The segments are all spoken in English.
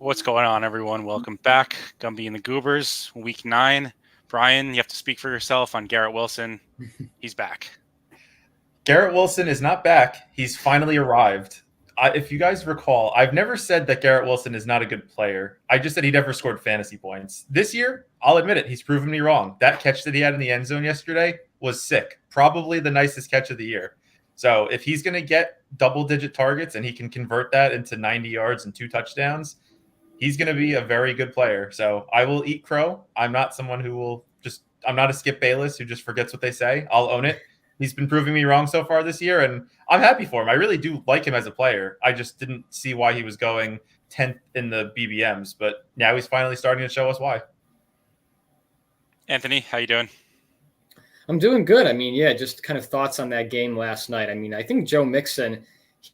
What's going on, everyone? Welcome back. Gumby and the Goobers, week 9. Brian, you have to speak for yourself on Garrett Wilson. He's back. Garrett Wilson is not back. He's finally arrived. If you guys recall, I've never said that Garrett Wilson is not a good player. I just said he never scored fantasy points. This year, I'll admit it, he's proven me wrong. That catch that he had in the end zone yesterday was sick. Probably the nicest catch of the year. So if he's going to get double-digit targets and he can convert that into 90 yards and 2 touchdowns, he's going to be a very good player. So I will eat crow. I'm not someone who will I'm not a Skip Bayless who just forgets what they say. I'll own it. He's been proving me wrong so far this year, and I'm happy for him. I really do like him as a player. I just didn't see why he was going 10th in the BBMs, but now he's finally starting to show us why. Anthony, how you doing? I'm doing good. I mean, just kind of thoughts on that game last night. I mean, I think Joe Mixon,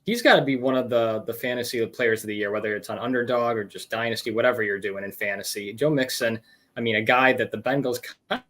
he's got to be one of the fantasy players of the year, whether it's on Underdog or just Dynasty, whatever you're doing in fantasy. Joe Mixon, I mean, a guy that the Bengals kind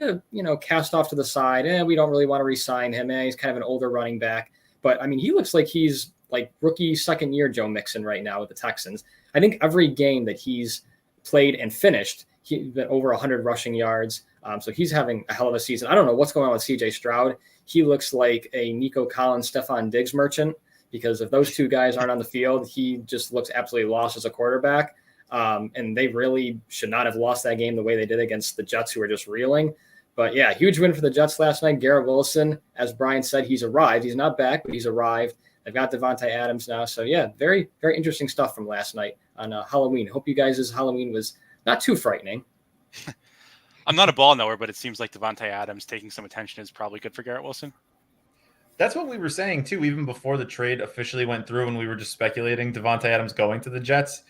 of, cast off to the side. We don't really want to re-sign him. He's kind of an older running back. But, I mean, he looks like he's like rookie second year Joe Mixon right now with the Texans. I think every game that he's played and finished, he's been over 100 rushing yards. So he's having a hell of a season. I don't know what's going on with C.J. Stroud. He looks like a Nico Collins, Stephon Diggs merchant, because if those two guys aren't on the field, he just looks absolutely lost as a quarterback. And they really should not have lost that game the way they did against the Jets, who were just reeling. But, yeah, huge win for the Jets last night. Garrett Wilson, as Brian said, he's arrived. He's not back, but he's arrived. They've got Devontae Adams now. So, yeah, very, very interesting stuff from last night on Halloween. Hope you guys' Halloween was not too frightening. I'm not a ball knower, but it seems like Devontae Adams taking some attention is probably good for Garrett Wilson. That's what we were saying, too, even before the trade officially went through and we were just speculating Devontae Adams going to the Jets.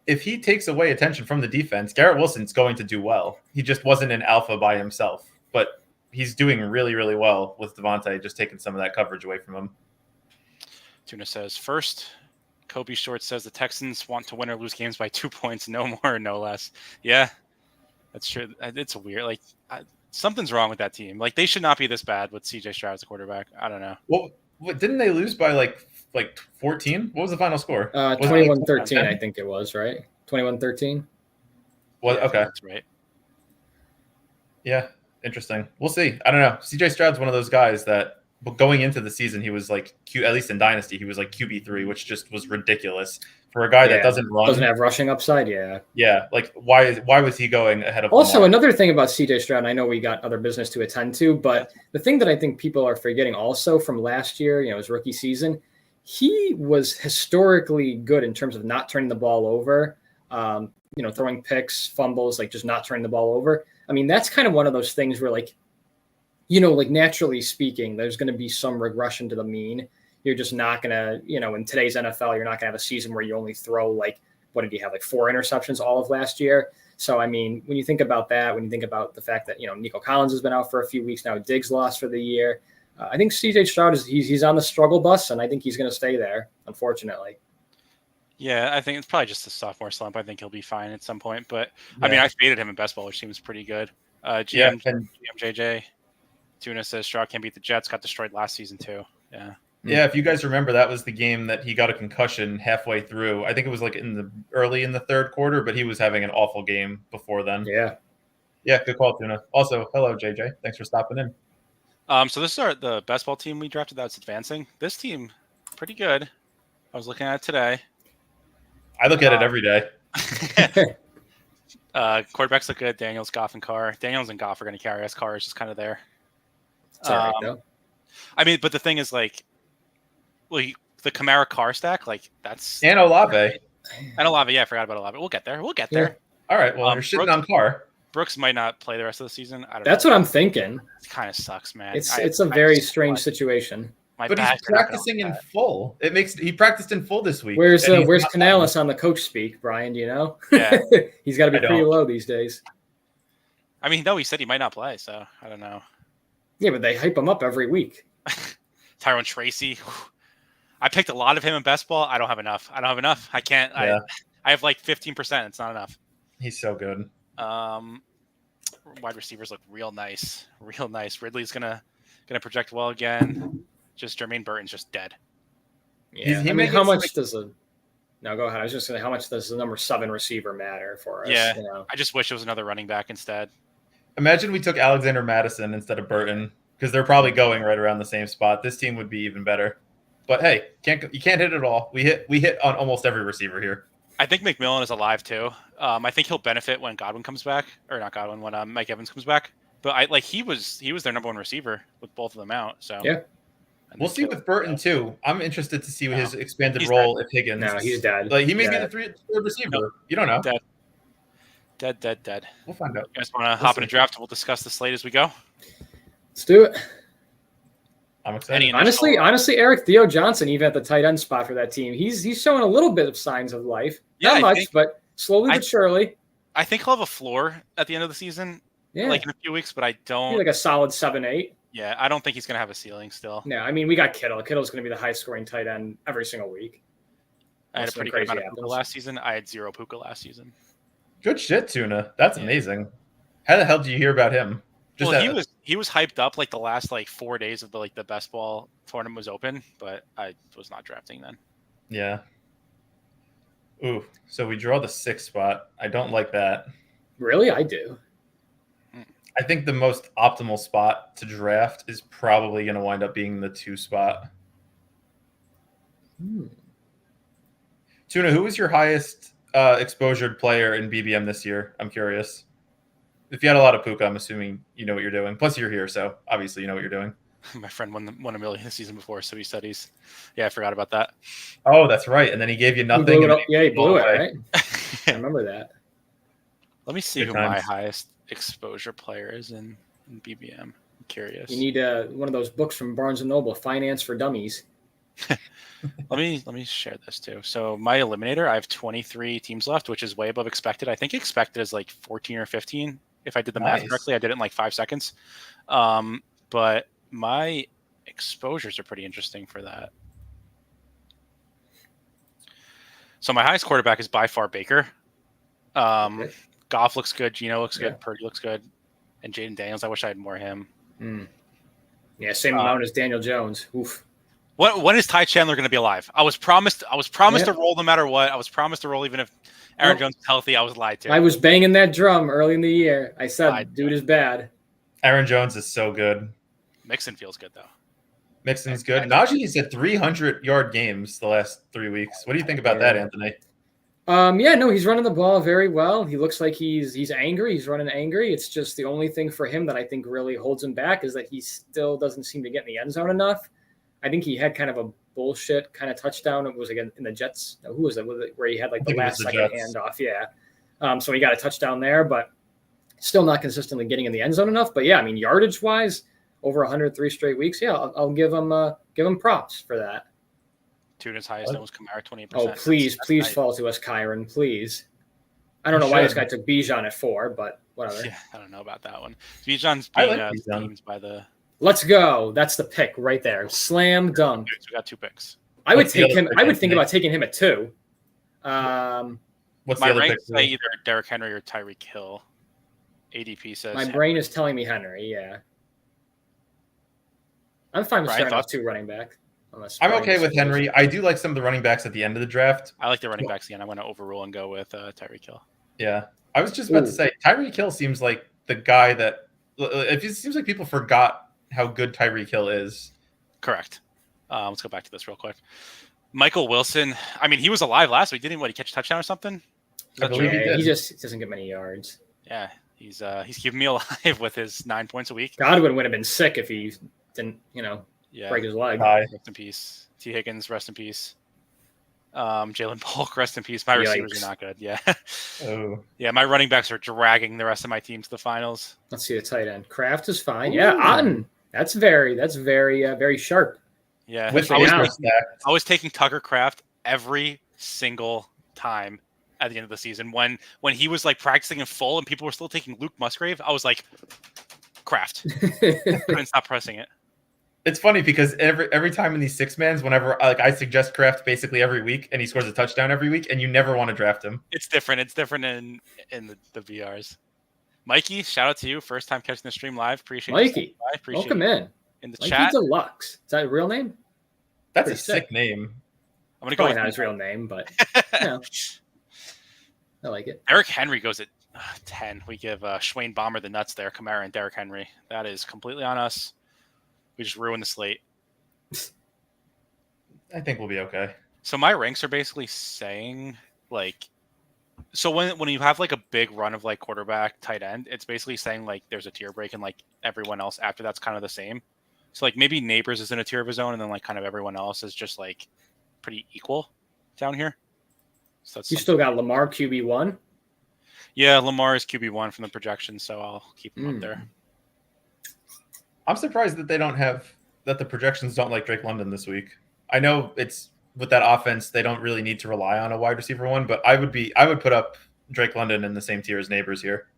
If he takes away attention from the defense, Garrett Wilson's going to do well. He just wasn't an alpha by himself, but he's doing really, really well with Devontae just taking some of that coverage away from him. Tuna says, first, Kobe Short says the Texans want to win or lose games by 2 points, no more, no less. Yeah, that's true. It's weird. Something's wrong with that team. They should not be this bad with C.J. Stroud as a quarterback. I don't know. Well, didn't they lose by like 14? What was the final score? 21-13, I think it was, right? 21-13. Well, okay. That's right. Yeah, interesting. We'll see. I don't know. CJ Stroud's one of those guys that going into the season, he was like at least in Dynasty, he was like QB3, which just was ridiculous for a guy that doesn't have rushing upside. Yeah. Why was he going ahead of Also, Lamar? Another thing about CJ Stroud, and I know we got other business to attend to, but the thing that I think people are forgetting also from last year, his rookie season, he was historically good in terms of not turning the ball over, throwing picks, fumbles, just not turning the ball over. I mean, that's kind of one of those things where naturally speaking, there's going to be some regression to the mean. You're just not going to, in today's NFL, you're not going to have a season where you only throw what did he have, 4 interceptions all of last year? So, I mean, when you think about that, when you think about the fact that, Nico Collins has been out for a few weeks now, Diggs lost for the year. I think CJ Stroud he's on the struggle bus, and I think he's going to stay there, unfortunately. Yeah, I think it's probably just a sophomore slump. I think he'll be fine at some point. But, I mean, I faded him in best ball, which seems pretty good. GMJJ, Tuna says Stroud can't beat the Jets. Got destroyed last season, too. Yeah. Yeah, if you guys remember, that was the game that he got a concussion halfway through. I think it was early in the third quarter, but he was having an awful game before then. Yeah, good call, Tuna. Also, hello, JJ. Thanks for stopping in. So this is the best ball team we drafted that's advancing. This team, pretty good. I was looking at it today. I look at it every day. Quarterbacks look good. Daniels, Goff, and Carr. Daniels and Goff are going to carry us. Carr is just kind of there. It's all right, though. I mean, but the thing is, the Kamara Carr stack, that's... And Olave. And Olave, yeah, I forgot about Olave. We'll get there. Yeah. All right, well, you're shitting on Carr. Brooks might not play the rest of the season. I don't know. That's what I'm thinking. It kind of sucks, man. It's a very strange situation. But he's practicing in full. He practiced in full this week. Where's Canales on the coach speak, Brian? Do you know? Yeah. He's got to be pretty low these days. I mean, no, he said he might not play, so I don't know. Yeah, but they hype him up every week. Tyrone Tracy. I picked a lot of him in best ball. I don't have enough. I can't. Yeah. I have 15%. It's not enough. He's so good. Wide receivers look real nice. Ridley's gonna project well again. Just Jermaine Burton's just dead. Yeah. How much does a No, go ahead. I was just saying, how much does the number 7 receiver matter for us? Yeah. You know? I just wish it was another running back instead. Imagine we took Alexander Madison instead of Burton because they're probably going right around the same spot. This team would be even better. But hey, you can't hit it all. We hit on almost every receiver here. I think McMillan is alive too. I think he'll benefit when Godwin comes back, or not Godwin, when Mike Evans comes back. But he was their number 1 receiver with both of them out. So yeah, we'll see with Burton too. I'm interested to see his expanded He's role dead. if Higgins. No, he's dead. Like he may be Yeah. the third receiver. Nope. You don't know. Dead. We'll find out. You guys want to hop in a draft and we'll discuss the slate as we go? Let's do it. I'm excited. Honestly, Eric Theo Johnson, even at the tight end spot for that team, he's showing a little bit of signs of life. Yeah, Not much, but slowly but surely. I think he'll have a floor at the end of the season, like in a few weeks. But I don't like a solid 7-8. Yeah, I don't think he's gonna have a ceiling still. No, I mean we got Kittle. Kittle's gonna be the highest scoring tight end every single week. I had a pretty good amount of Puka last season. I had 0 Puka last season. Good shit, Tuna. That's amazing. How the hell did you hear about him? He was hyped up like the last 4 days of the best ball tournament was open, but I was not drafting then. Yeah. Ooh, so we draw the 6th spot. I don't like that. Really, I do. I think the most optimal spot to draft is probably going to wind up being the 2 spot. Tuna, who was your highest exposured player in BBM this year? I'm curious. If you had a lot of Puka, I'm assuming you know what you're doing. Plus, you're here, so obviously you know what you're doing. My friend won $1 million the season before, so he studies. Yeah, I forgot about that. Oh, that's right. And then he gave you nothing. He blew it, right? I remember that. Let me see who my highest exposure player is in BBM. I'm curious. You need one of those books from Barnes & Noble, Finance for Dummies. Let me share this too. So my Eliminator, I have 23 teams left, which is way above expected. I think expected is 14 or 15. If I did the math correctly, I did it in 5 seconds. But my exposures are pretty interesting for that. So my highest quarterback is by far Baker. Goff looks good. Geno looks good. Purdy looks good. And Jaden Daniels, I wish I had more of him. Yeah, same amount as Daniel Jones. Oof. When is Ty Chandler going to be alive? I was promised to roll no matter what. I was promised to roll even if Aaron Jones is healthy. I was lied to. I was banging that drum early in the year. I said, dude is bad. Aaron Jones is so good. Mixon feels good, though. Mixon's good. Najee's had 300-yard games the last 3 weeks. What do you think about that, Anthony? He's running the ball very well. He looks like he's angry. He's running angry. It's just the only thing for him that I think really holds him back is that he still doesn't seem to get in the end zone enough. I think he had kind of a bullshit kind of touchdown. It was again in the Jets. Who was it? Where he had the last second handoff. Yeah. So he got a touchdown there, but still not consistently getting in the end zone enough. But yeah, I mean, yardage wise, over 103 straight weeks. Yeah, I'll give him props for that. Tuna's highest was Kamara, 28%. Oh, please fall to us, Kyron, please. I don't know why this guy took Bijan at 4, but whatever. Yeah, I don't know about that one. Bijan's being teams by the. Let's go. That's the pick right there. Slam dunk. We got 2 picks. I would take him. I would think about taking him at 2. What's the my other ranks pick? say either Derrick Henry or Tyreek Hill. ADP says my brain is telling me Henry. Yeah, I'm fine with starting off 2 running back. I'm okay with Henry. I do like some of the running backs at the end of the draft. I like the running backs again. I'm going to overrule and go with Tyreek Hill. Yeah, I was just about to say Tyreek Hill seems like the guy that. It seems like people forgot how good Tyreek Hill is. Correct. Let's go back to this real quick. Michael Wilson. I mean, he was alive last week. Didn't he catch a touchdown or something? I believe he did. He just doesn't get many yards. Yeah, he's keeping me alive with his 9 points a week. Godwin would have been sick if he didn't, break his leg. Rest in peace. T. Higgins, rest in peace. Jalen Polk, rest in peace. My receivers are not good. Yeah. Oh. Yeah, my running backs are dragging the rest of my team to the finals. Let's see the tight end. Kraft is fine. Ooh. Yeah, Otten. That's very sharp. Yeah. I was taking Tucker Kraft every single time at the end of the season. When he was practicing in full and people were still taking Luke Musgrave, I was like, Kraft. Couldn't stop pressing it. It's funny because every time in these 6-mans, whenever I suggest Kraft basically every week and he scores a touchdown every week, and you never want to draft him. It's different. It's different in the VRs. Mikey, shout out to you. First time catching the stream live. Appreciate Mikey. I appreciate welcome in the Mikey chat. Deluxe. Is that a real name? That's a sick name. I'm gonna go Probably with not his real name, but I like it. Derrick Henry goes at 10. We give Schwayne Bomber the nuts there. Kamara and Derrick Henry. That is completely on us. We just ruined the slate. I think we'll be okay. So my ranks are basically saying like, so when you have like a big run of like quarterback, tight end, it's basically saying like there's a tier break and like everyone else after that's kind of the same. So like maybe Neighbors is in a tier of his own, and then like kind of everyone else is just like pretty equal down here. So that's You still got Lamar QB1. Yeah, Lamar is QB1 from the projection, so I'll keep him up there. I'm surprised that the projections don't like Drake London this week. I know it's with that offense, they don't really need to rely on a wide receiver one, but I would put up Drake London in the same tier as Neighbors here.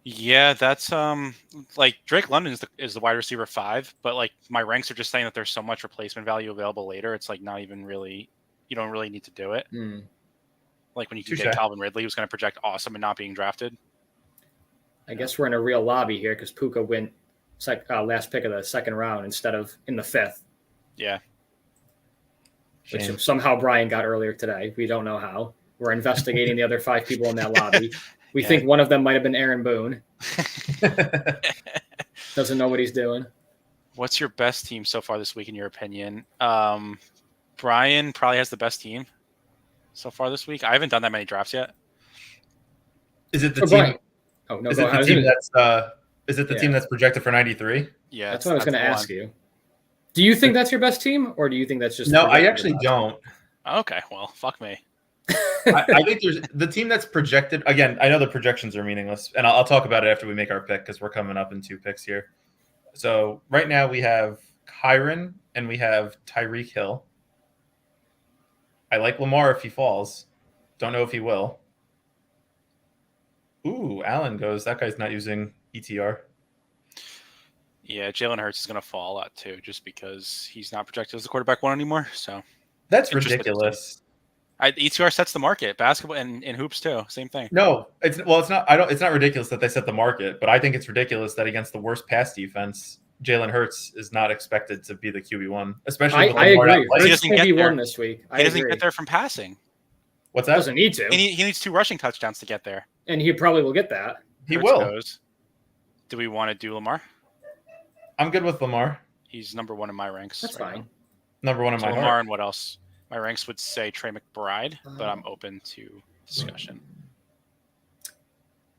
Yeah, that's like Drake London is the wide receiver 5, but like my ranks are just saying that there's so much replacement value available later. It's like not even really, you don't really need to do it. Like when you can get Calvin Ridley, who's going to project awesome and not being drafted. I guess we're in a real lobby here because Puka went last pick of the second round instead of in the 5th. Yeah. Which somehow Brian got earlier today. We don't know how. We're investigating the other 5 people in that lobby. We think one of them might have been Aaron Boone. Doesn't know what he's doing. What's your best team so far this week, in your opinion? Brian probably has the best team so far this week. I haven't done that many drafts yet. Is it the team? Brian. Oh no! Is it the team that's? Is it the team that's projected for 93? Yeah, that's what I was going to ask you. Do you think that's your best team, or do you think that's just? No, I actually don't. Okay, well, fuck me. I think there's the team that's projected. Again, I know the projections are meaningless, and I'll talk about it after we make our pick because we're coming up in 2 picks here. So right now we have Kyron and we have Tyreek Hill. I like Lamar if he falls. Don't know if he will. Ooh, Allen goes. That guy's not using ETR. Yeah, Jalen Hurts is going to fall a lot too, just because he's not projected as the quarterback 1 anymore. So that's ridiculous. ETR sets the market. Basketball and hoops too. Same thing. No, it's not. It's not ridiculous that they set the market, but I think it's ridiculous that against the worst pass defense, Jalen Hurts is not expected to be the QB1. Especially, I agree. Hurts QB1 this week. He doesn't get there from passing. What's that? Doesn't need to. He needs 2 rushing touchdowns to get there, and he probably will get that. He will. Do we want to do Lamar? I'm good with Lamar. He's number 1 in my ranks. That's fine. Number 1 in my Lamar heart. And what else? My ranks would say Trey McBride, but I'm open to discussion.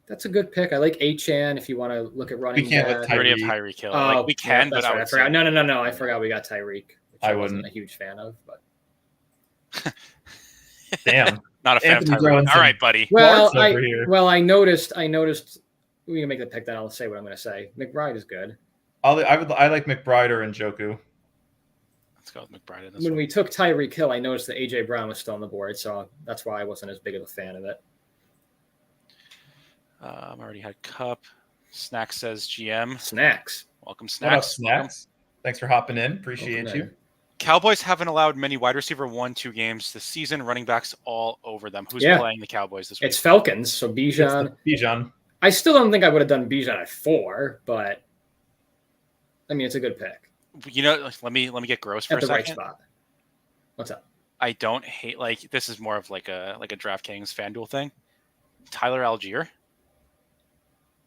That's a good pick. I like Achane if you want to look at running. We can't with Tyreek. We already have Tyreek Hill. Oh, we can, but I forgot. No. I forgot we got Tyreek. I wasn't a huge fan of, but damn, not a fan of Tyreek. All right, buddy. Well, I noticed. We can make the pick. Then I'll say what I'm going to say. McBride is good. I like McBride or Njoku. Let's go with McBride. When we took Tyreek Hill, I noticed that AJ Brown was still on the board, so that's why I wasn't as big of a fan of it. I already had Cup. Snacks says GM. Snacks. Welcome, Snacks. What up, Snacks? Thanks for hopping in. Appreciate you. Cowboys haven't allowed many wide receiver 1-2 games this season. Running backs all over them. Who's playing the Cowboys this week? It's Falcons, so Bijan. Bijan. I still don't think I would have done Bijan at 4, but I mean, it's a good pick. You know, let me get gross for a second. At the right spot. What's up? I don't hate this is more of like a DraftKings FanDuel thing. Tyler Algier.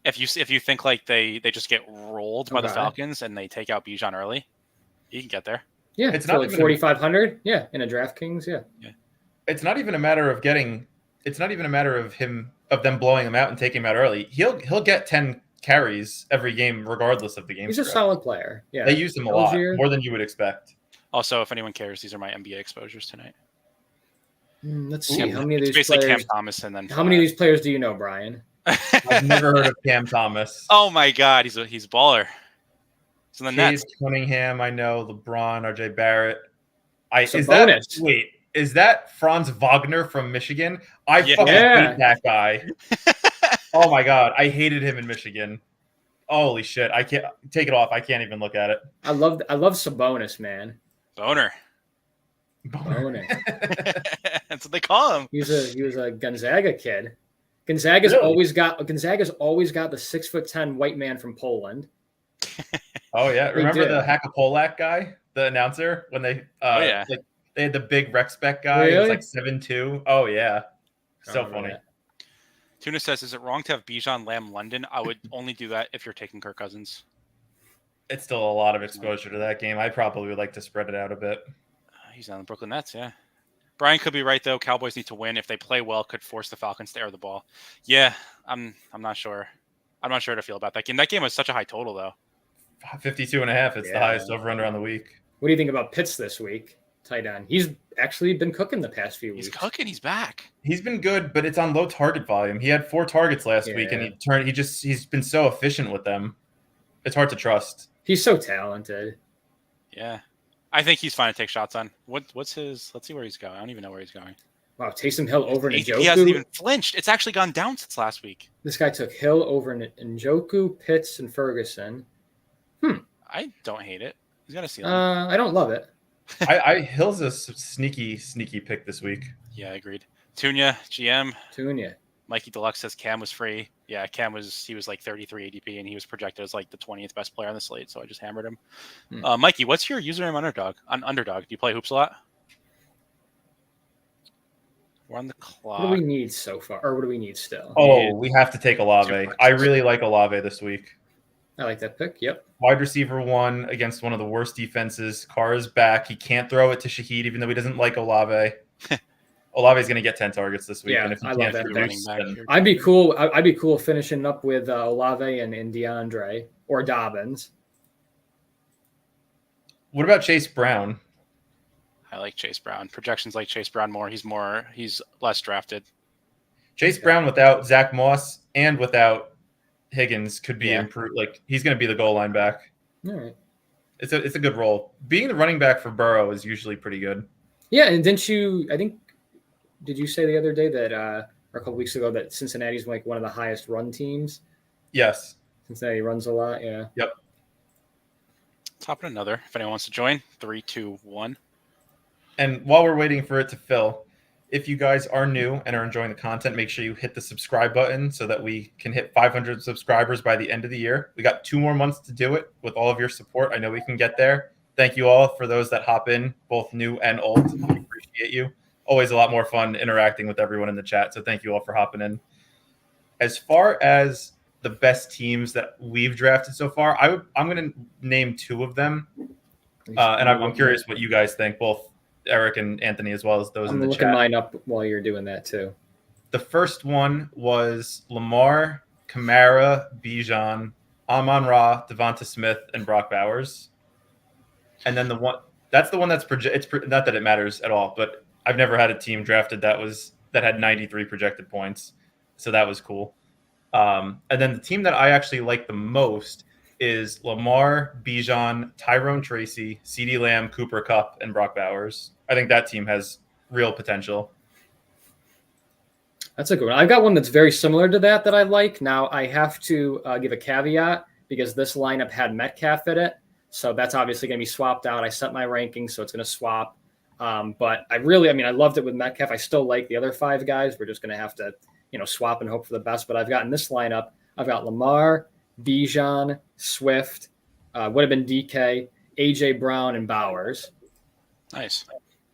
If you think like they just get rolled by the Falcons and they take out Bijan early, you can get there. Yeah, it's not like 4,500. Yeah, in a DraftKings. Yeah. It's not even a matter of getting. It's not even a matter of them blowing him out and taking him out early. He'll get 10 carries every game, regardless of the game. He's a solid player. Yeah, they use him a lot, more than you would expect. Also, if anyone cares, these are my NBA exposures tonight. Let's see how many of these basically players. Cam Thomas and then how many of these players do you know, Brian? I've never heard of Cam Thomas. Oh my God, he's a baller. He's in the Case Nets. Cunningham, I know. LeBron, RJ Barrett. Is that Franz Wagner from Michigan? I fucking hate that guy. Oh my God, I hated him in Michigan. Holy shit! I can't take it off. I can't even look at it. I love Sabonis, man. Boner. That's what they call him. He was a Gonzaga kid. Gonzaga's always got the 6'10" white man from Poland. Oh yeah, remember the Hackapolak guy? the announcer, when they Oh, yeah. like they had the big rec spec guy. It was Really? like 7-2. Oh yeah, I so remember funny. that. Tuna says, is it wrong to have Bijan, Lamb, London? I would only do that if you're taking Kirk Cousins. It's still a lot of exposure to that game. I probably would like to spread it out a bit. He's on the Brooklyn Nets, yeah. Brian could be right, though. Cowboys need to win. If they play well, could force the Falcons to air the ball. Yeah, I'm not sure. I'm not sure how to feel about that game. That game was such a high total, though. 52.5. It's the Yeah. highest over/under on the week. What do you think about Pitts this week? Tight end. He's actually been cooking the past few weeks. He's cooking. He's back. He's been good, but it's on low target volume. He had 4 targets last week, and he's been so efficient with them. It's hard to trust. He's so talented. Yeah. I think he's fine to take shots on. What's his? Let's see where he's going. I don't even know where he's going. Wow, Taysom Hill over Njoku. He hasn't even flinched. It's actually gone down since last week. This guy took Hill over Njoku, Pitts, and Ferguson. I don't hate it. He's got a ceiling. I don't love it. Hill's a sneaky pick this week. Yeah, agreed. Tunya, GM. Tunya. Mikey Deluxe says Cam was free. Yeah, he was like 33 ADP, and he was projected as like the 20th best player on the slate, so I just hammered him. Mikey, what's your username Underdog? On Underdog, do you play hoops a lot? We're on the clock. What do we need so far? Or what do we need still? Oh, we have to take Olave. I really like Olave this week. I like that pick. Yep. Wide receiver 1 against one of the worst defenses. Carr is back. He can't throw it to Shaheed, even though he doesn't like Olave. Olave's going to get 10 targets this week. Yeah, and if he I love can't that produce, pick. then I'd be cool finishing up with Olave and DeAndre or Dobbins. What about Chase Brown? I like Chase Brown. Projections like Chase Brown more. He's less drafted. Chase Brown without Zach Moss and without Higgins could be improved. Like, he's going to be the goal line back. All right. It's a good role. Being the running back for Burrow is usually pretty good. Yeah, and did you say the other day that or a couple weeks ago that Cincinnati's like one of the highest run teams? Yes. Cincinnati runs a lot, yeah. Yep. Top of another. If anyone wants to join, 3, 2, 1. And while we're waiting for it to fill, if you guys are new and are enjoying the content, make sure you hit the subscribe button so that we can hit 500 subscribers by the end of the year. We got 2 more months to do it with all of your support. I know we can get there. Thank you all for those that hop in, both new and old. We appreciate you. Always a lot more fun interacting with everyone in the chat. So thank you all for hopping in. As far as the best teams that we've drafted so far, I'm going to name 2 of them. And I'm curious what you guys think, both Eric and Anthony, as well as those in the chat. I'm looking mine up while you're doing that too. The first one was Lamar, Kamara, Bijan, Amon-Ra, Devonta Smith, and Brock Bowers. And then that's the one that's not that it matters at all, but I've never had a team drafted that had 93 projected points, so that was cool. And then the team that I actually like the most is Lamar, Bijan, Tyrone Tracy, CeeDee Lamb, Cooper Kupp, and Brock Bowers. I think that team has real potential. That's a good one. I've got one that's very similar to that I like. Now, I have to give a caveat because this lineup had Metcalf in it, so that's obviously going to be swapped out. I set my rankings, so it's going to swap. But I loved it with Metcalf. I still like the other 5 guys. We're just going to have to, swap and hope for the best. But I've got in this lineup, I've got Lamar, Bijan, Swift, would have been DK, AJ Brown, and Bowers. Nice.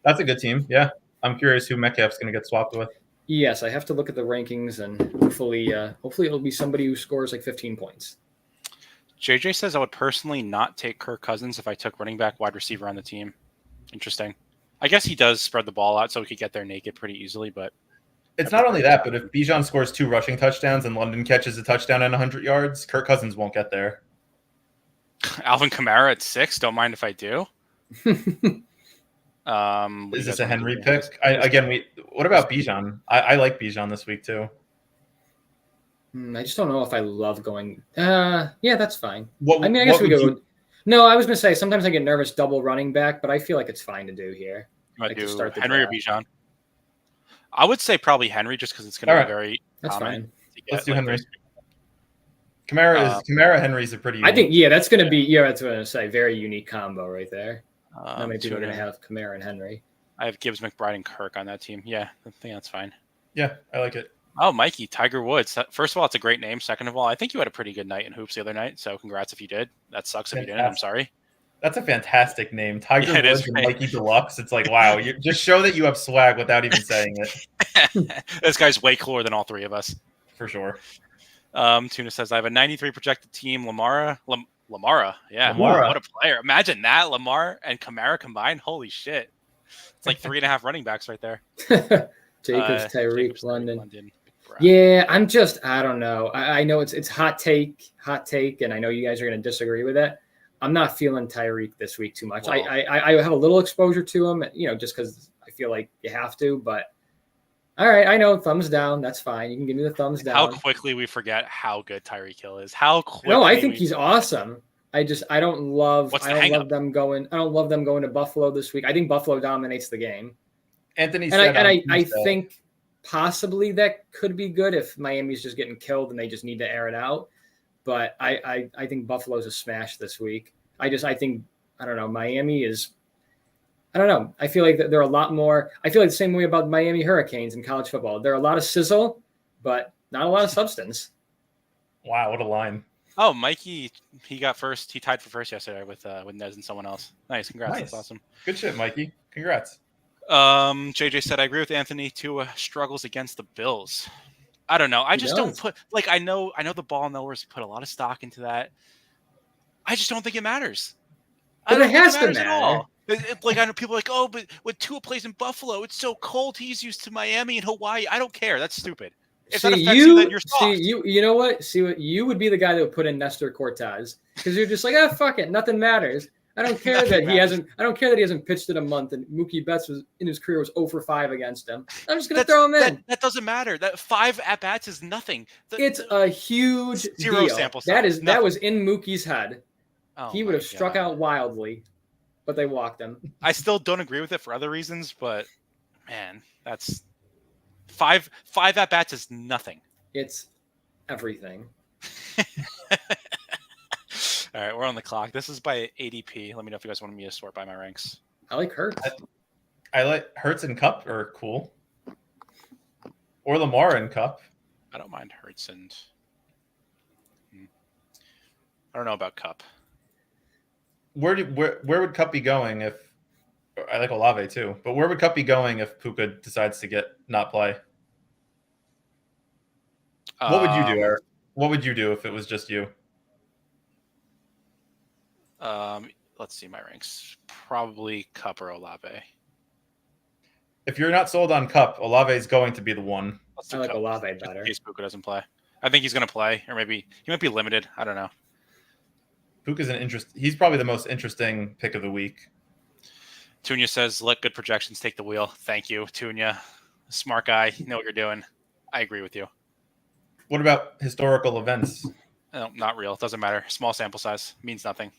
That's a good team. Yeah. I'm curious who Metcalf's going to get swapped with. Yes, I have to look at the rankings, and hopefully it'll be somebody who scores like 15 points. JJ says I would personally not take Kirk Cousins if I took running back, wide receiver on the team. Interesting. I guess he does spread the ball out so he could get there naked pretty easily, but it's not only that, but if Bijan scores 2 rushing touchdowns and London catches a touchdown and 100 yards, Kirk Cousins won't get there. Alvin Kamara at 6. Don't mind if I do. Is this a Henry pick? What about Bijan? I like Bijan this week too. I just don't know if I love going. Yeah, that's fine. I guess we go. No, I was going to say sometimes I get nervous double running back, but I feel like it's fine to do here. Like to start Henry or Bijan? I would say probably Henry just because it's going to be very. That's fine. Let's do Henry. Kamara Henry's a pretty. I think that's going to be. Yeah, that's what I'm going to say. Very unique combo right there. How many people are going to have Kamara and Henry? I have Gibbs, McBride, and Kirk on that team. Yeah, I think that's fine. Yeah, I like it. Oh, Mikey, Tiger Woods. First of all, it's a great name. Second of all, I think you had a pretty good night in hoops the other night. So congrats if you did. That sucks if you didn't. I'm sorry. That's a fantastic name. Tiger Yeah, it is, Woods and right? Mikey Deluxe. It's like, wow, you just show that you have swag without even saying it, This guy's way cooler than all three of us. for sure. Tuna says, I have a 93 projected team. Lamara. Yeah. Lamara. What a player. Imagine that. Lamar and Kamara combined. Holy shit. It's like 3.5 running backs right there. Jacobs, Tyreek, Jacobs, London. Big Brown. Yeah, I don't know. I know it's hot take, and I know you guys are going to disagree with it. I'm not feeling Tyreek this week too much. Well, I have a little exposure to him, just because I feel like you have to. But all right, I know, thumbs down. That's fine. You can give me the thumbs down. How quickly we forget how good Tyreek Hill is. How quickly. No, I think he's awesome. I don't love them going to Buffalo this week. I think Buffalo dominates the game. Anthony And said I think possibly that could be good if Miami's just getting killed and they just need to air it out. But I think Buffalo's a smash this week. I don't know. Miami is, I don't know. I feel like they're a lot more. I feel like the same way about Miami Hurricanes in college football. They're a lot of sizzle, but not a lot of substance. Wow, what a line. Oh, Mikey, he got first. He tied for first yesterday with Nez and someone else. Nice, congrats. Nice. That's awesome. Good shit, Mikey. Congrats. JJ said, I agree with Anthony. Tua struggles against the Bills. I don't know. I just don't put I know the ball knows put a lot of stock into that. I just don't think it matters. But it has to matter. At all. Like I know people are like, oh, but when Tua plays in Buffalo, it's so cold. He's used to Miami and Hawaii. I don't care. That's stupid. If that affects you, then you're soft. You know what? See what you would be the guy that would put in Nestor Cortez because you're just like, fuck it, nothing matters. I don't care that he hasn't. I don't care that he hasn't pitched in a month, and Mookie Betts was in his career was 0 for 5 against him. I'm just gonna throw him in. That doesn't matter. That 5 at bats is nothing. It's a huge zero deal. sample size. That was in Mookie's head. Oh, he would have struck out wildly, but they walked him. I still don't agree with it for other reasons, but man, that's 5 at bats is nothing. It's everything. All right, we're on the clock. This is by ADP. Let me know if you guys want me to sort by my ranks. I like Hurts. I like Hurts and Cup are cool. Or Lamar and Cup. I don't mind Hurts and I don't know about Cup. Where would Cup be going if I like Olave too, but where would Cup be going if Puka decides to not play? What would you do, Eric? What would you do if it was just you? Let's see my ranks. Probably Cup or Olave. If you're not sold on Cup, Olave is going to be the one. I like Olave better. In case Puka doesn't play. I think he's going to play, or maybe he might be limited. I don't know. Puka's he's probably the most interesting pick of the week. Tunya says, let good projections take the wheel. Thank you, Tunya. Smart guy. You know what you're doing. I agree with you. What about historical events? No, not real. Doesn't matter. Small sample size. Means nothing.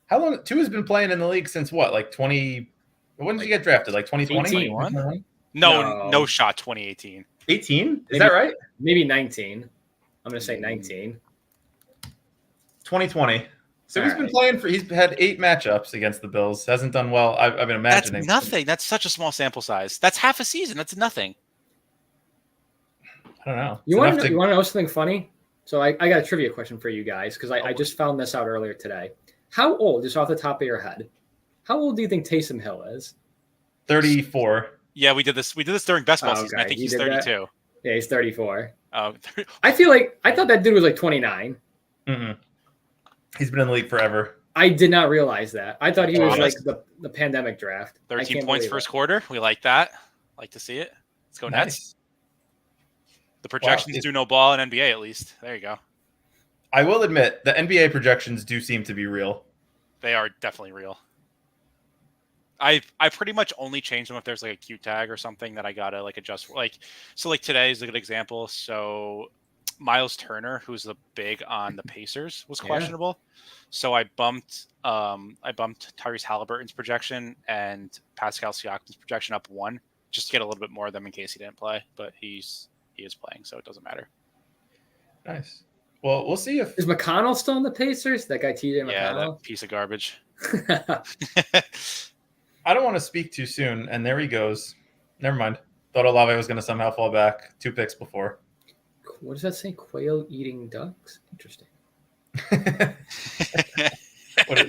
How long? Tua's been playing in the league since what? Like 20? When did he get drafted? Like 2020? No shot. 2018. 18? Is that right? Maybe 19. I'm going to say 19. 2020. So he's been playing he's had 8 matchups against the Bills. Hasn't done well. I've been imagining. That's nothing. That's such a small sample size. That's half a season. That's nothing. I don't know. You want to know something funny? So I got a trivia question for you guys because I just found this out earlier today. How old, just off the top of your head, how old do you think Taysom Hill is? 34. Yeah, we did this. We did this during best ball season. I think he's 32. That? Yeah, he's 34. Oh, I thought that dude was like 29. Mm-mm. He's been in the league forever. I did not realize that. I thought he was like the pandemic draft. 13 points first quarter. We like that. Like to see it. Let's go Nets. The projections do no ball in NBA at least. There you go. I will admit the NBA projections do seem to be real. They are definitely real. I pretty much only change them if there's like a Q tag or something that I gotta like adjust for. Like today is a good example. So Miles Turner, who's the big on the Pacers, was questionable. So I bumped Tyrese Halliburton's projection and Pascal Siakam's projection up 1 just to get a little bit more of them in case he didn't play. But he is playing, so it doesn't matter. Nice. Well, we'll see if is McConnell still in the Pacers. That guy TJ McConnell. Yeah, that piece of garbage. I don't want to speak too soon, and there he goes. Never mind. Thought Olave was going to somehow fall back 2 picks before. What does that say? Quail eating ducks? Interesting.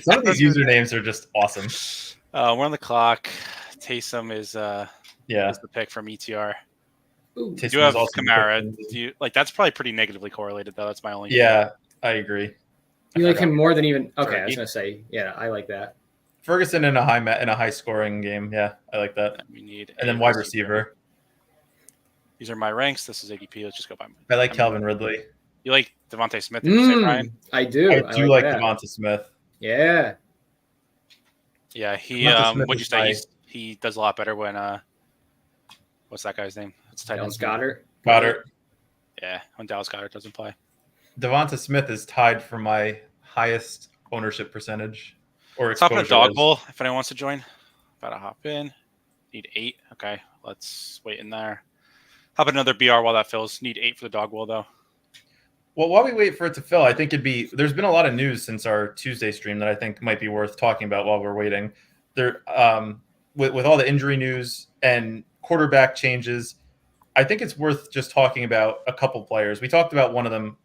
Some of these usernames are just awesome. We're on the clock. Taysom is Yeah. is the pick from ETR. Ooh. You do have Kamara. Do you like that's probably pretty negatively correlated though. That's my only. Yeah, I agree. You like him more than even? Okay, Fergie. I was gonna say, yeah, I like that. Ferguson in a high scoring game. Yeah, I like that. We need And then wide receiver. These are my ranks. This is ADP. Let's just go by. I like Calvin Ridley. You like Devontae Smith? Did you say, Brian? I do. I do like that. Devonta Smith. Yeah. Yeah, he. Smith What'd you is say? He does a lot better when. What's that guy's name? It's Dallas Goedert. Yeah, when Dallas Goedert doesn't play. Devonta Smith is tied for my highest ownership percentage or Top of exposure. the dog bowl. If anyone wants to join, about to hop in. Need 8. Okay, let's wait in there. How about another BR while that fills? Need 8 for the dog bowl though. Well, while we wait for it to fill, I think there's been a lot of news since our Tuesday stream that I think might be worth talking about while we're waiting. There, with all the injury news and quarterback changes, I think it's worth just talking about a couple players. We talked about one of them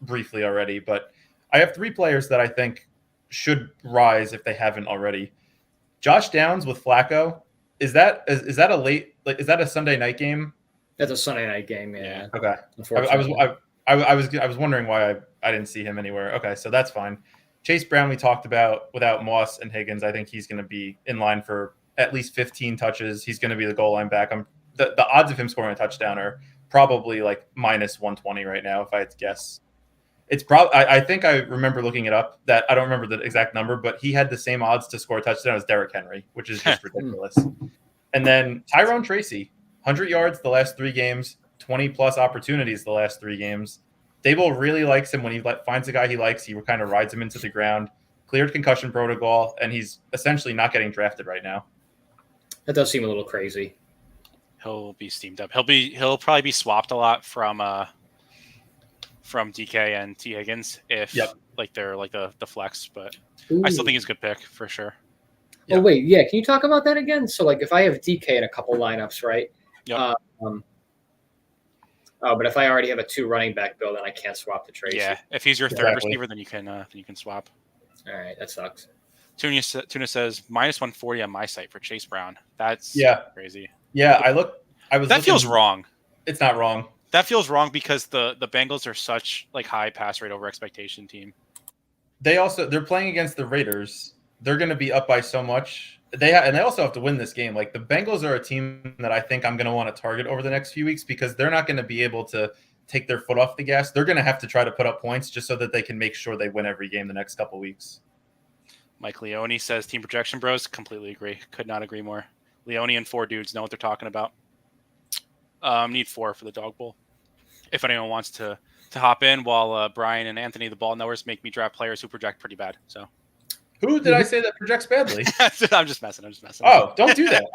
briefly already, but I have 3 players that I think should rise if they haven't already. Josh Downs with Flacco. Is that a late, like, is that a Sunday night game? That's a Sunday night game. Yeah. Okay. Unfortunately. I was wondering why I didn't see him anywhere. Okay, so that's fine. Chase Brown we talked about without Moss and Higgins. I think he's going to be in line for at least 15 touches. He's going to be the goal line back. The odds of him scoring a touchdown are probably like minus 120 right now if I had to guess. It's probably I think I remember looking it up that I don't remember the exact number, but he had the same odds to score a touchdown as Derrick Henry, which is just ridiculous. And then Tyrone Tracy, 100 yards the last 3 games, 20 plus opportunities the last 3 games. Dable really likes him when he finds a guy he likes. He kind of rides him into the ground, cleared concussion protocol, and he's essentially not getting drafted right now. That does seem a little crazy. He'll be steamed up. He'll probably be swapped a lot from DK and T Higgins if like they're like the flex, but I still think he's a good pick for sure. Oh wait, yeah. Can you talk about that again? So like if I have DK in a couple lineups, right? Yep. But if I already have a 2 running back build, then I can't swap to Tracy. Yeah, if he's your third receiver, then you can swap. All right, that sucks. Tuna says minus 140 on my site for Chase Brown. That's crazy. Yeah, that feels wrong. It's not wrong. That feels wrong because the Bengals are such like high pass rate over expectation team. They're playing against the Raiders. They're going to be up by so much. And they also have to win this game. Like the Bengals are a team that I think I'm going to want to target over the next few weeks because they're not going to be able to take their foot off the gas. They're going to have to try to put up points just so that they can make sure they win every game the next couple weeks. Mike Leone says team projection bros. Completely agree. Could not agree more. Leone and 4 dudes know what they're talking about. Need 4 for the dog bowl. If anyone wants to hop in while Brian and Anthony, the ball knowers, make me draft players who project pretty bad. So. Who did I say that projects badly? I'm just messing. Oh, don't do that.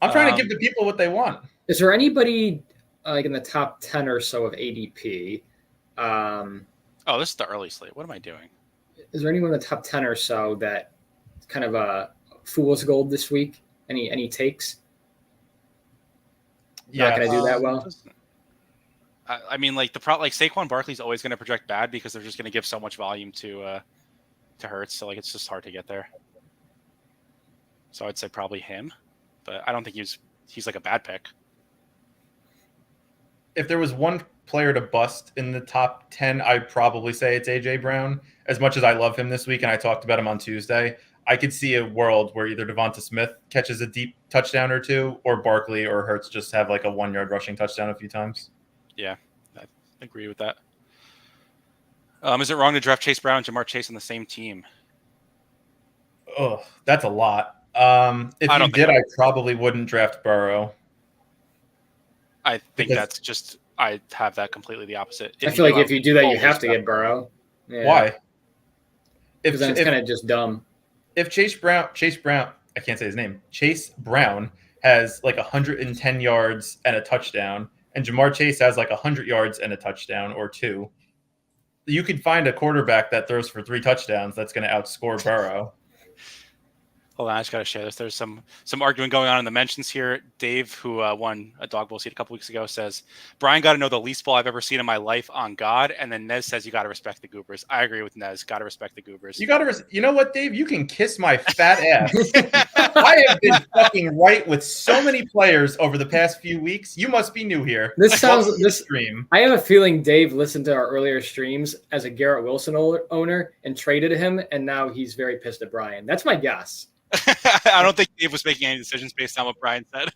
I'm trying to give the people what they want. Is there anybody like in the top 10 or so of ADP? This is the early slate. What am I doing? Is there anyone in the top 10 or so that kind of a fool's gold this week? Any takes? Not going to do that well. I mean, like Saquon Barkley's always going to project bad because they're just going to give so much volume to Hurts. So like it's just hard to get there. So I'd say probably him, but I don't think he's like a bad pick. If there was one player to bust in the top 10, I'd probably say it's AJ Brown. As much as I love him this week, and I talked about him on Tuesday, I could see a world where either Devonta Smith catches a deep touchdown or 2, or Barkley or Hurts just have like a 1-yard rushing touchdown a few times. Yeah, I agree with that. Is it wrong to draft Chase Brown and Jamar Chase on the same team? Oh, that's a lot. If you did, I probably wouldn't draft Burrow. I think that's just I have that completely the opposite. I feel like if you do that, you have to get Burrow. Yeah. Why? Because then it's kind of just dumb. If Chase Brown, I can't say his name. Chase Brown has like 110 yards and a touchdown, and Jamar Chase has like 100 yards and a touchdown or 2. You could find a quarterback that throws for 3 touchdowns that's going to outscore Burrow. Hold on, I just gotta share this. There's some arguing going on in the mentions here. Dave, who won a dog bowl seat a couple weeks ago, says Brian got to know the least ball I've ever seen in my life on God. And then Nez says you got to respect the Goobers. I agree with Nez. Got to respect the Goobers. You know what, Dave? You can kiss my fat ass. I have been fucking right with so many players over the past few weeks. You must be new here. This sounds this stream. I have a feeling Dave listened to our earlier streams as a Garrett Wilson owner and traded him, and now he's very pissed at Brian. That's my guess. I don't think Dave was making any decisions based on what Brian said.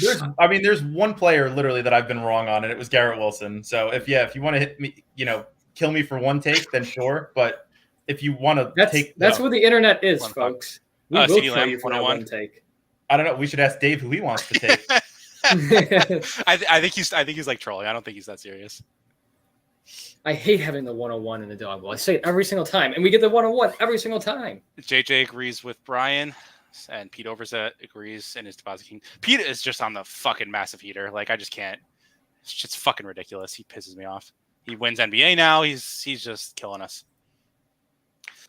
There's one player literally that I've been wrong on, and it was Garrett Wilson. So if you want to hit me, kill me for one take, then sure. But if you want to that's what the internet is, folks. We will CD kill Lamb, you for that one take. I don't know. We should ask Dave who he wants to take. I think he's like trolling. I don't think he's that serious. I hate having the 101 in the dog bowl. I say it every single time, and we get the 101 every single time. JJ agrees with Brian, and Pete Overzet agrees in his deposit king. Pete is just on the fucking massive heater. Like, I just can't. It's just fucking ridiculous. He pisses me off. He wins NBA now. He's just killing us.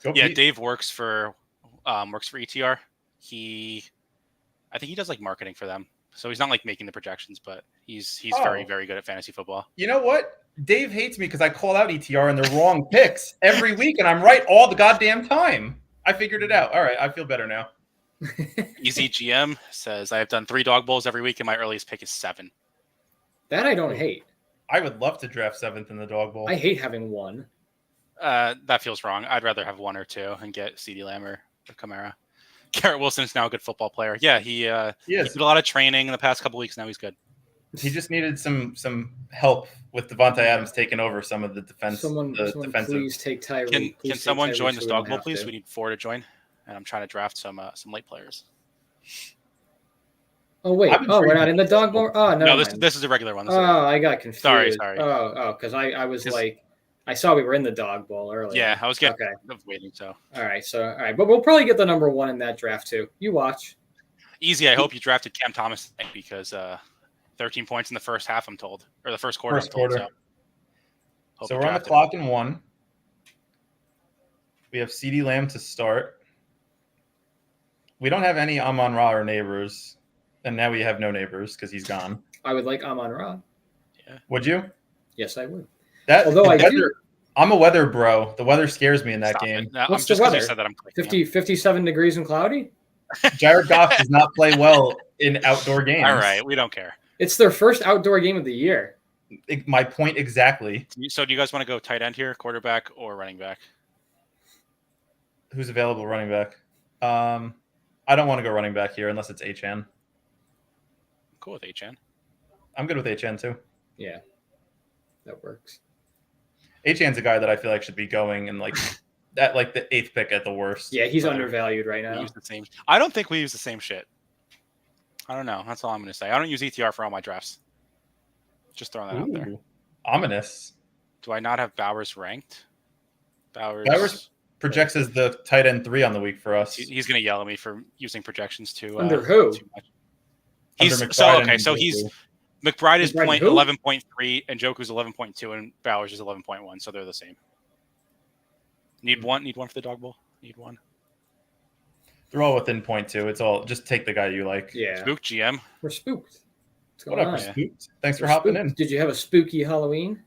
Go yeah, Pete. Dave works for ETR. I think he does like marketing for them. So he's not like making the projections, but he's very, very good at fantasy football. You know what? Dave hates me because I call out ETR and they're wrong picks every week, and I'm right all the goddamn time. I figured it out. All right, I feel better now. Easy GM says, I have done 3 dog bowls every week, and my earliest pick is 7. That I don't hate. I would love to draft 7th in the dog bowl. I hate having 1. That feels wrong. I'd rather have 1 or 2 and get CD Lamb or Kamara. Garrett Wilson is now a good football player. Yeah, he did a lot of training in the past couple weeks. Now he's good. He just needed some help with Devontae Adams taking over some of the defense. Someone please take Tyree. Can someone join this dog bowl, please? We need 4 to join, and I'm trying to draft some late players. Oh wait! Oh, we're not in the dog bowl. Oh no, this is a regular one. I got confused. Sorry. Oh, because I was like, I saw we were in the dog bowl earlier. Yeah, I was waiting. So all right, but we'll probably get the number 1 in that draft too. You watch. Easy. I hope you drafted Cam Thomas because 13 points in the first half, I'm told, or the first quarter. So we're on the clock in 1. We have CD Lamb to start. We don't have any Amon-Ra or neighbors, and now we have no neighbors because he's gone. I would like Amon-Ra. Yeah. Would you? Yes, I would. I'm a weather bro. The weather scares me in that game. No, what's the weather? 57 degrees and cloudy? Jared Goff does not play well in outdoor games. All right, we don't care. It's their first outdoor game of the year. My point exactly. So do you guys want to go tight end here, quarterback or running back? Who's available running back? I don't want to go running back here unless it's Achan. Cool with Achan. I'm good with Achan too. Yeah, that works. Achan's a guy that I feel like should be going and like that, like the 8th pick at the worst. Yeah, he's undervalued right now. I don't think we use the same shit. I don't know. That's all I'm going to say. I don't use ETR for all my drafts. Just throwing that out there. Ominous. Do I not have Bowers ranked? Bowers projects as the tight end 3 on the week for us. He's going to yell at me for using projections too. Under who? Too much. So he's McBride is 11.3 and Joku's 11.2 and Bowers is 11.1, so they're the same. Need one for the dog bowl. Need one. They're all within 0.2. It's all just take the guy you like. Yeah. Spook GM. We're spooked. What up, spooked? Thanks for hopping in. Did you have a spooky Halloween?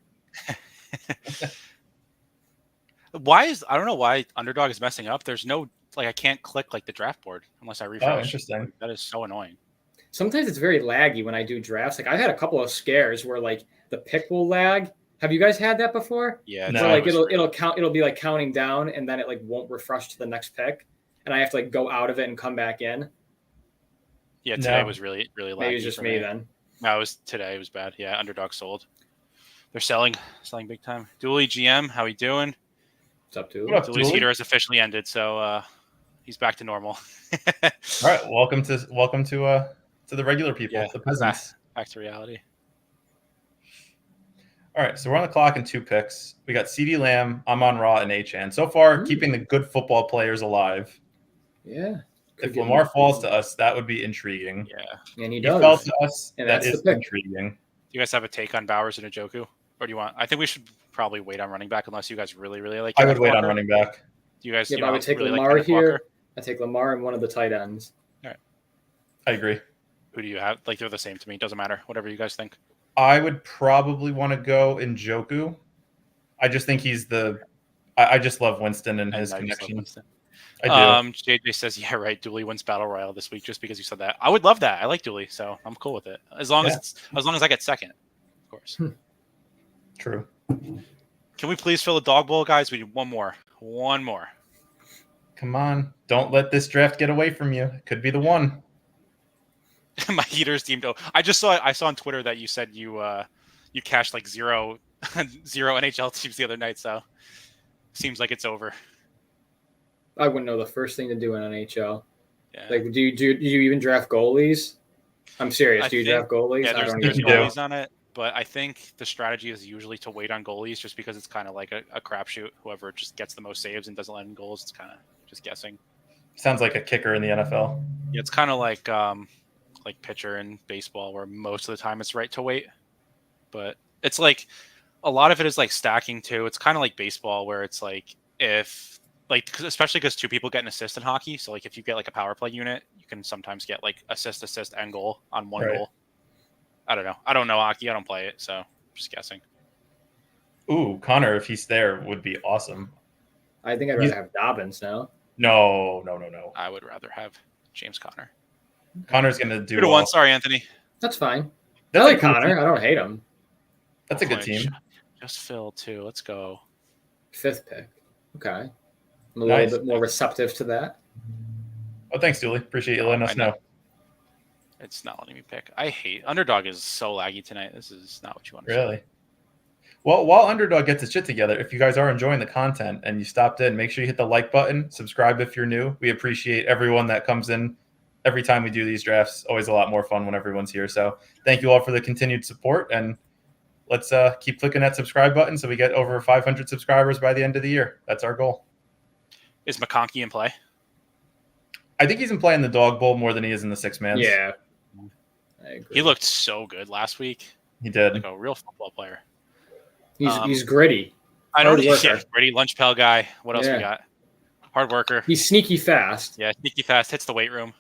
I don't know why Underdog is messing up. There's no I can't click the draft board unless I refresh. Oh, interesting. That is so annoying. Sometimes it's very laggy when I do drafts. I've had a couple of scares where the pick will lag. Have you guys had that before? Yeah. No. So it'll count. It'll be counting down, and then it won't refresh to the next pick, and I have to go out of it and come back in. Yeah, today was really laggy. Maybe it's just me then. No, today. It was bad. Yeah, Underdog sold. They're selling big time. Dooley GM, how he doing? What's up, Dooley? Dooley's heater has officially ended, so he's back to normal. All right, welcome to the regular people, the peasants. Back to reality. All right, so we're on the clock in 2 picks. We got CD Lamb, Amon-Ra, and Achan. So far, keeping the good football players alive. Yeah. If Lamar falls to us, that would be intriguing. Yeah. And he does. He fell to us, and that is intriguing. Do you guys have a take on Bowers and Njoku? Or do you want? I think we should probably wait on running back unless you guys really like. I would wait on running back. Do you guys? I would take Lamar here. I take Lamar and one of the tight ends. I agree. Who do you have? Like, they're the same to me. Doesn't matter. Whatever you guys think. I would probably want to go Njoku. I just think he's I just love Winston and his I just love connection. Winston. I do. JJ says, yeah, right. Dooley wins Battle Royale this week just because you said that. I would love that. I like Dooley, so I'm cool with it. As long as I get second, of course. True. Can we please fill a dog bowl, guys? We need one more. One more. Come on. Don't let this draft get away from you. It could be the one. My heaters team. I saw on Twitter that you said you cashed like zero NHL teams the other night, so seems like it's over. I wouldn't know the first thing to do in NHL. Yeah. Like, do you even draft goalies? I'm serious. Do you draft goalies? Yeah, I there's goalies on it, but I think the strategy is usually to wait on goalies just because it's kind of like a crapshoot. Whoever just gets the most saves and doesn't let in goals, it's kind of just guessing. Sounds like a kicker in the NFL. Yeah, it's kind of like pitcher in baseball, where most of the time it's right to wait, but it's like a lot of it is like stacking too. It's kind of like baseball, where it's like especially because two people get an assist in hockey. So like if you get like a power play unit, you can sometimes get like assist, and goal on one goal. I don't know. I don't know hockey. I don't play it, so I'm just guessing. Ooh, Connor, if he's there, would be awesome. I think I'd rather have Dobbins now. No. I would rather have James Conner. Connor's going to do 2-1. Sorry, Anthony. That's fine. I like Connor. I don't hate him. That's a good team. Just Phil, too. Let's go. 5th pick. Okay. I'm a little bit more receptive to that. Oh, thanks, Dooley. Appreciate you letting us know. It's not letting me pick. I hate Underdog is so laggy tonight. This is not what you want. Really? Well, while Underdog gets its shit together, if you guys are enjoying the content and you stopped in, make sure you hit the like button, subscribe if you're new. We appreciate everyone that comes in every time we do these drafts. Always a lot more fun when everyone's here. So thank you all for the continued support, and let's keep clicking that subscribe button so we get over 500 subscribers by the end of the year. That's our goal. Is McConkey in play? I think he's in play in the dog bowl more than he is in the 6-man. Yeah. I agree. He looked so good last week. He did. Like a real football player. He's gritty. I don't know. Yeah, gritty lunch pail guy. What else we got? Hard worker. He's sneaky fast. Yeah, sneaky fast. Hits the weight room.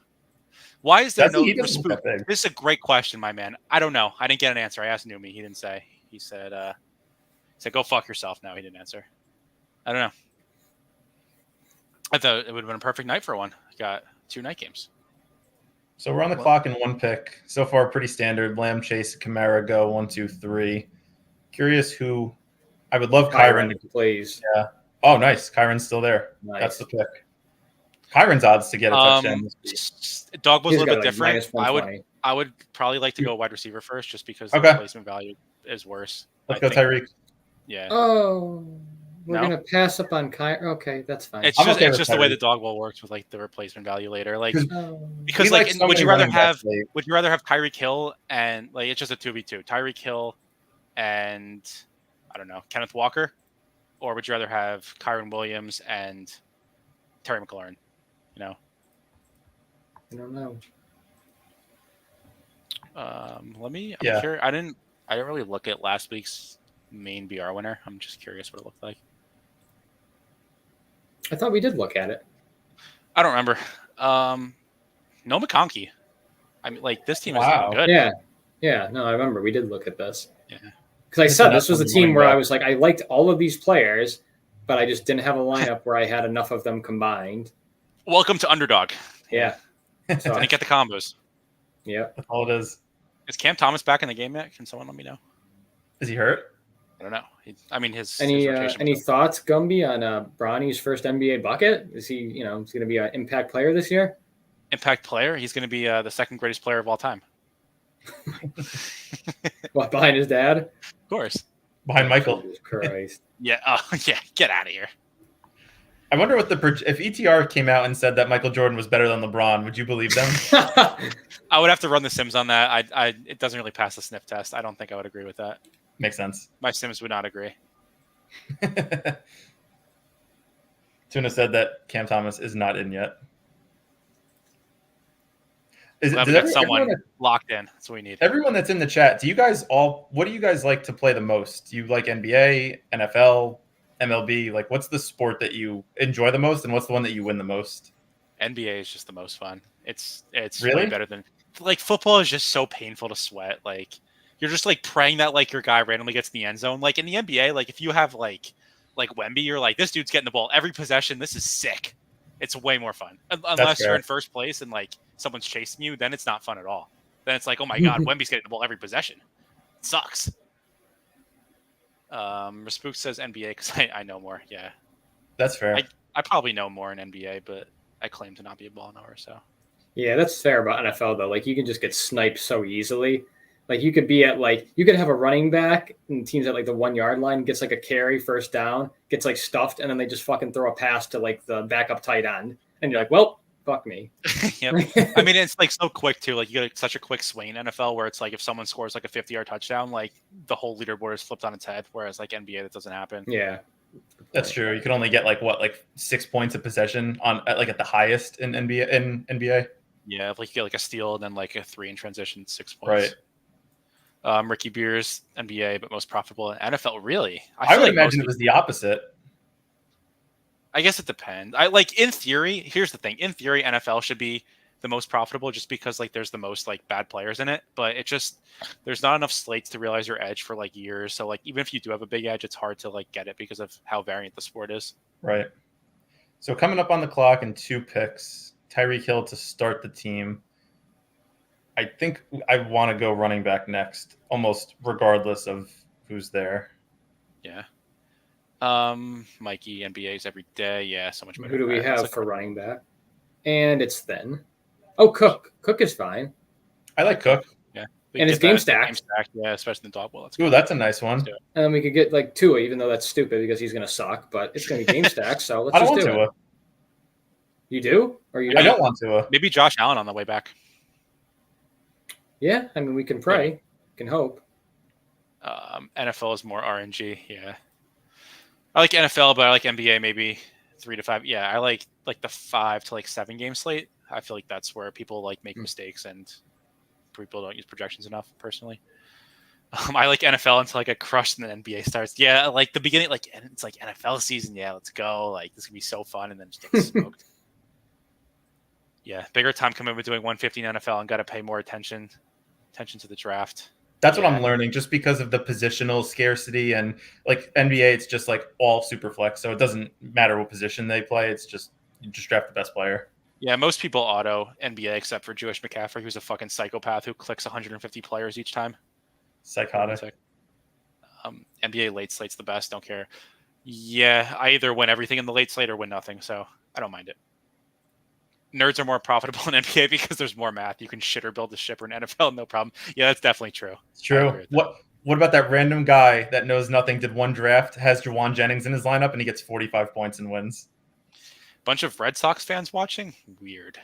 Why is there no spook? This is a great question, my man. I don't know. I didn't get an answer. I asked Numi. He didn't say. He said, go fuck yourself now. He didn't answer. I don't know. I thought it would have been a perfect night for one. Got 2 night games. So we're on the clock in 1 pick. So far, pretty standard. Lamb, Chase, Kamara go 1, 2, 3. Curious who. I would love Kyron. Please. Yeah. Oh, nice. Kyron's still there. Nice. That's the pick. Kyron's odds to get a touchdown this week. Dog was a little bit like different. I would probably like to go wide receiver first, just because the replacement value is worse. Let's go Tyreek. Yeah. Oh, we're gonna pass up on Kyron. Okay, that's fine. It's just the way the dog wall works with like the replacement value later. Like because like so would you rather have Tyreek Hill and like it's just a 2v2 Tyreek Hill and I don't know Kenneth Walker, or would you rather have Kyron Williams and Terry McLaurin? You know. I don't know. Let me. I'm curious. I didn't really look at last week's main BR winner. I'm just curious what it looked like. I thought we did look at it. I don't remember. No McConkey. I mean, like this team is good. Yeah. No, I remember we did look at this. Yeah. Because I said this was a team where I was like, I liked all of these players, but I just didn't have a lineup where I had enough of them combined. Welcome to Underdog. Yeah. So I didn't get the combos. Yeah. That's all it is. Is Cam Thomas back in the game yet? Can someone let me know? Is he hurt? I don't know. His any thoughts, Gumby, on Bronny's first NBA bucket? Is he, he's going to be an impact player this year? Impact player? He's going to be the second greatest player of all time. What, behind his dad? Of course. Behind Michael. Jesus Christ. Yeah. Oh, yeah. Get out of here. I wonder what if ETR came out and said that Michael Jordan was better than LeBron, would you believe them? I would have to run the Sims on that. It doesn't really pass the sniff test. I don't think I would agree with that. Makes sense. My Sims would not agree. Tuna said that Cam Thomas is not in yet. Someone locked in. That's what we need. Everyone that's in the chat, what do you guys like to play the most? Do you like NBA, NFL, MLB? Like, what's the sport that you enjoy the most, and what's the one that you win the most? NBA is just the most fun. It's Really? way better than like football is just so painful to sweat. Like you're just like praying that like your guy randomly gets in the end zone. Like in the NBA, like if you have like Wemby, you're like, this dude's getting the ball every possession. This is sick. It's way more fun. That's Unless you're fair. in first place and like someone's chasing you, then it's not fun at all. Then it's like, oh my god, Wemby's getting the ball every possession. It sucks. Spook says NBA because I know more. Yeah, That's fair. I probably know more in NBA, but I claim to not be a ball knower. So Yeah, that's fair about NFL though. Like you can just get sniped so easily. Like you could be at like you could have a running back and teams at like the 1 yard line, gets like a carry first down, gets like stuffed, and then they just fucking throw a pass to like the backup tight end. And you're like, well, fuck me. yep. I mean, it's like so quick too. Like you get such a quick swing in NFL where it's like if someone scores like a 50-yard touchdown, like the whole leaderboard is flipped on its head. Whereas like NBA, that doesn't happen. Yeah. That's true. You can only get like 6 points of possession at the highest in NBA. Yeah, like you get like a steal and then like a 3 in transition, 6 points. Right. Ricky Beers, NBA, but most profitable in NFL. Really, I would imagine it was the opposite. I guess it depends. I like in theory. Here's the thing: in theory, NFL should be the most profitable just because like there's the most like bad players in it. But it just there's not enough slates to realize your edge for like years. So like even if you do have a big edge, it's hard to like get it because of how variant the sport is. Right. So coming up on the clock in 2 picks, Tyreek Hill to start the team. I think I want to go running back next, almost regardless of who's there. Yeah. Mikey, NBA's every day. Yeah, so much better. Who do we have for running back? And it's then. Oh, Cook. Cook is fine. I like Cook. Yeah. And it's game stacked. Game stacked. Yeah, especially in the dog. Well, Ooh, that's a nice one. And then we could get like Tua, even though that's stupid because he's going to suck, but it's going to be game stacked. So let's I don't just want do Tua. it. You do? Or you I don't want Tua. Maybe Josh Allen on the way back. Yeah, I mean, we can pray. We can hope. NFL is more RNG. Yeah. I like NFL, but I like NBA maybe 3 to 5. Yeah, I like the 5 to 7 game slate. I feel like that's where people like make mistakes and people don't use projections enough. Personally, I like NFL until I get crushed and then NBA starts. Yeah, like the beginning, like it's like NFL season. Yeah, let's go. Like this can be so fun, and then just get smoked. Yeah, bigger time commitment doing 150 in NFL and got to pay more attention to the draft. That's what I'm learning, just because of the positional scarcity and like NBA, it's just like all super flex, so it doesn't matter what position they play. It's just you just draft the best player. Yeah, most people auto NBA except for Jewish McCaffrey, who's a fucking psychopath who clicks 150 players each time. Psychotic. NBA late slate's the best. Don't care. Yeah, I either win everything in the late slate or win nothing, so I don't mind it. Nerds are more profitable in NBA because there's more math. You can shit or build a shipper in NFL, no problem. Yeah, that's definitely true. It's true. What about that random guy that knows nothing, did one draft, has Jawan Jennings in his lineup, and he gets 45 points and wins? Bunch of Red Sox fans watching? Weird.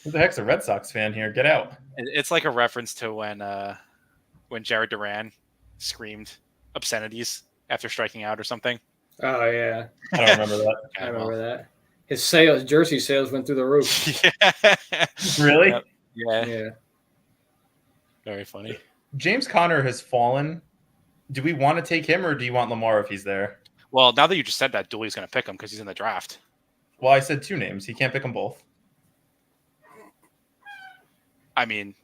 Who the heck's a Red Sox fan here? Get out. It's like a reference to when Jared Duran screamed obscenities after striking out or something. Oh, yeah. I don't remember that. I remember that. His jersey sales went through the roof. Yeah. Really? Yep. Yeah. Very funny. James Conner has fallen. Do we want to take him, or do you want Lamar if he's there? Well, now that you just said that, Dooley's going to pick him because he's in the draft. Well, I said 2 names. He can't pick them both. I mean,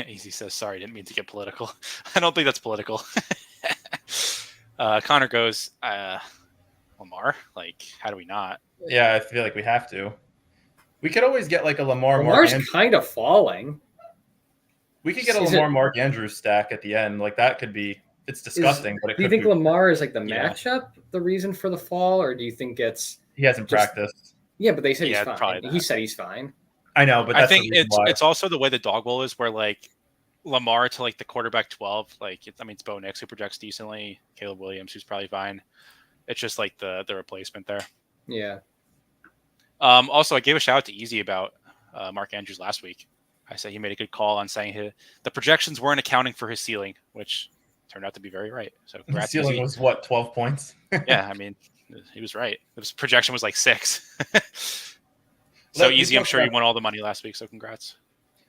Easy says, sorry, didn't mean to get political. I don't think that's political. Connor goes, Lamar? Like, how do we not? Yeah, I feel like we have to. We could always get like a Lamar's kind of falling. We could get a Lamar Mark Andrews stack at the end. Like that could be. It's disgusting, but it do you think Lamar is like the matchup, the reason for the fall, or do you think it's he hasn't practiced? Yeah, but they said he's fine. He said he's fine. I know, but I think it's also the way the dog bowl is, where like Lamar to like the quarterback 12, like it's Bo Nix who projects decently, Caleb Williams who's probably fine. It's just like the replacement there. Yeah. Also, I gave a shout out to Easy about Mark Andrews last week. I said he made a good call on saying the projections weren't accounting for his ceiling, which turned out to be very right. So the ceiling was what, 12 points? Yeah, I mean, he was right. His projection was like 6. So Easy, I'm sure you won all the money last week. So congrats.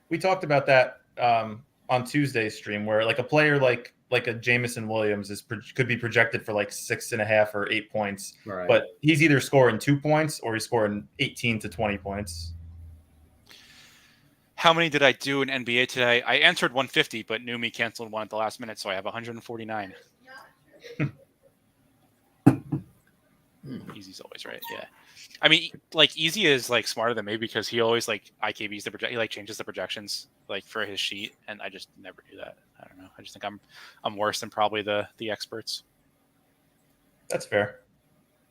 We talked about that on Tuesday's stream, where like a player like like a Jamison Williams could be projected for like 6.5 or 8 points, Right. but he's either scoring 2 points or he's scoring 18 to 20 points. How many did I do in NBA today? I entered 150, but Numi canceled one at the last minute, so I have 149. Easy's always right. Yeah. I mean, like Easy is like smarter than me because he always like IKBs the project. He like changes the projections like for his sheet, and I just never do that. I don't know. I just think I'm worse than probably the experts. That's fair.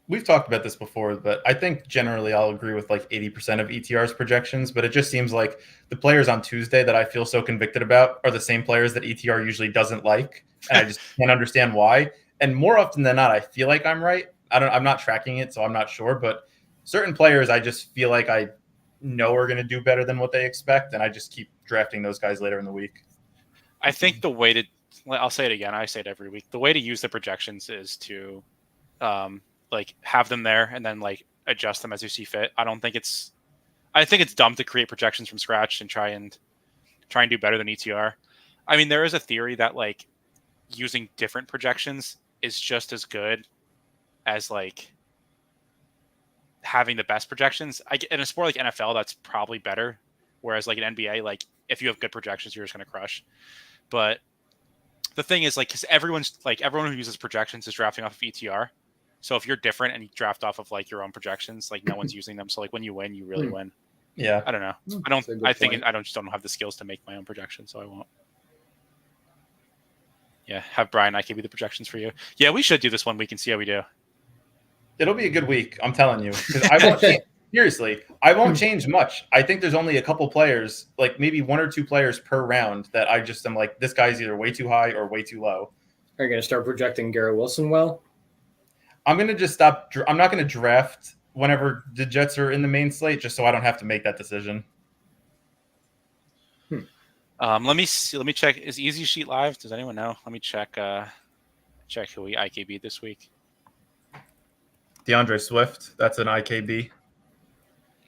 We've talked about this before, but I think generally I'll agree with like 80% of ETR's projections. But it just seems like the players on Tuesday that I feel so convicted about are the same players that ETR usually doesn't like, and I just can't understand why. And more often than not, I feel like I'm right. I'm not tracking it, so I'm not sure. But certain players, I just feel like I know are going to do better than what they expect, and I just keep drafting those guys later in the week. I think the way to, I'll say it again. I say it every week. The way to use the projections is to, like have them there and then like adjust them as you see fit. I think it's dumb to create projections from scratch and try and do better than ETR. I mean, there is a theory that like using different projections is just as good as like having the best projections. In a sport like NFL, that's probably better. Whereas like in NBA, like if you have good projections, you're just going to crush. But the thing is like, because everyone who uses projections is drafting off of ETR. So if you're different and you draft off of like your own projections, like no one's using them. So like when you win, you really win. Yeah. I don't know. I don't have the skills to make my own projections, so I won't. Yeah. Have Brian, I give you the projections for you. Yeah. We should do this 1 week and see how we do. It'll be a good week. I'm telling you, because I won't change, seriously, I won't change much. I think there's only a couple players, like maybe 1 or 2 players per round that I just am like, this guy's either way too high or way too low. Are you going to start projecting Garrett Wilson well? I'm going to just stop. I'm not going to draft whenever the Jets are in the main slate, just so I don't have to make that decision. Let me see. Let me check. Is Easy Sheet live? Does anyone know? Let me check. Check who we IKB this week. DeAndre Swift. That's an IKB.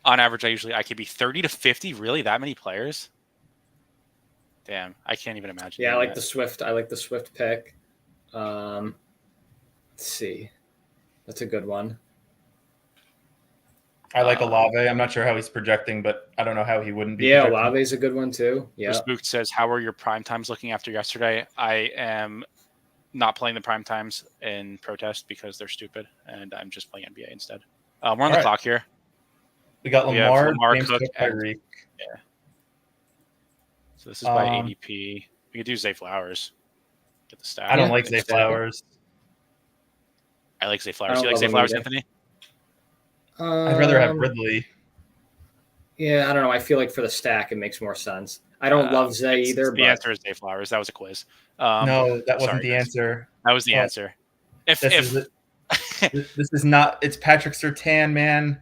On average, I usually IKB 30 to 50. Really, that many players? Damn, I can't even imagine. Yeah, I like the Swift. I like the Swift pick. Let's see. That's a good one. I like Olave. I'm not sure how he's projecting, but I don't know how he wouldn't be. Yeah, Olave is a good one too. Yeah. Spooked says, "How are your prime times looking after yesterday?" I am not playing the prime times in protest because they're stupid, and I'm just playing NBA instead. We're on the clock here. We got Lamar James Cook, and Tyreek. Yeah. So this is by ADP. We could do Zay Flowers. Get the stat. I don't like Zay Flowers. I like Zay Flowers. Do you like Zay Flowers, Anthony? I'd rather have Ridley. Yeah, I don't know. I feel like for the stack, it makes more sense. I don't love Zay either. The answer is Zay Flowers. That was a quiz. No, that wasn't the answer. That was the answer. This is not. It's Patrick Surtain, man.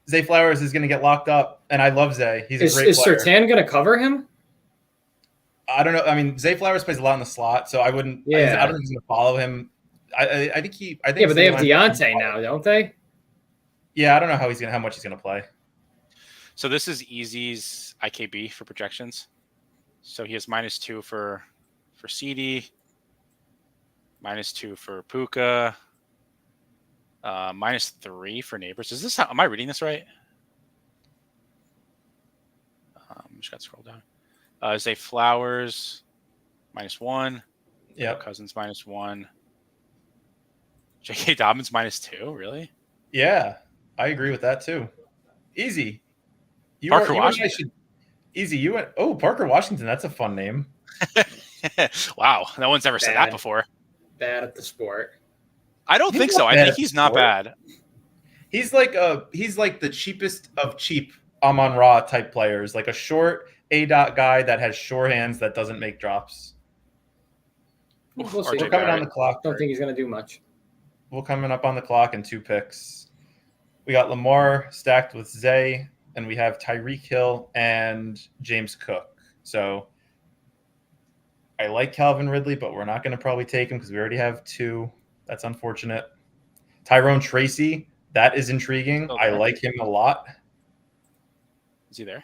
Zay Flowers is going to get locked up, and I love Zay. He's a great player. Is Surtain going to cover him? I don't know. I mean, Zay Flowers plays a lot in the slot, so I wouldn't. Yeah. I don't think he's going to follow him. I think. Yeah, but they have Deontay now, don't they? Yeah, I don't know how much he's going to play. So this is Easy's IKB for projections. So he has -2 for CD, -2 for Puka, -3 for Neighbors. Is this am I reading this right? Just got to scroll down. Zay Flowers -1. Yeah. Cousins -1. J.K. Dobbins -2. Really? Yeah, I agree with that too. Easy. Parker Washington. Parker Washington. That's a fun name. Wow, no one's ever said that before. Bad at the sport. I don't think so. I think he's not bad. He's like the cheapest of cheap Amon-Ra type players, like a short A-dot guy that has sure hands that doesn't make drops. We're coming on the clock. Don't think he's going to do much. We're coming up on the clock in 2 picks. We got Lamar stacked with Zay, and we have Tyreek Hill and James Cook. So I like Calvin Ridley, but we're not going to probably take him because we already have 2. That's unfortunate. Tyrone Tracy, that is intriguing. I like him a lot. Is he there?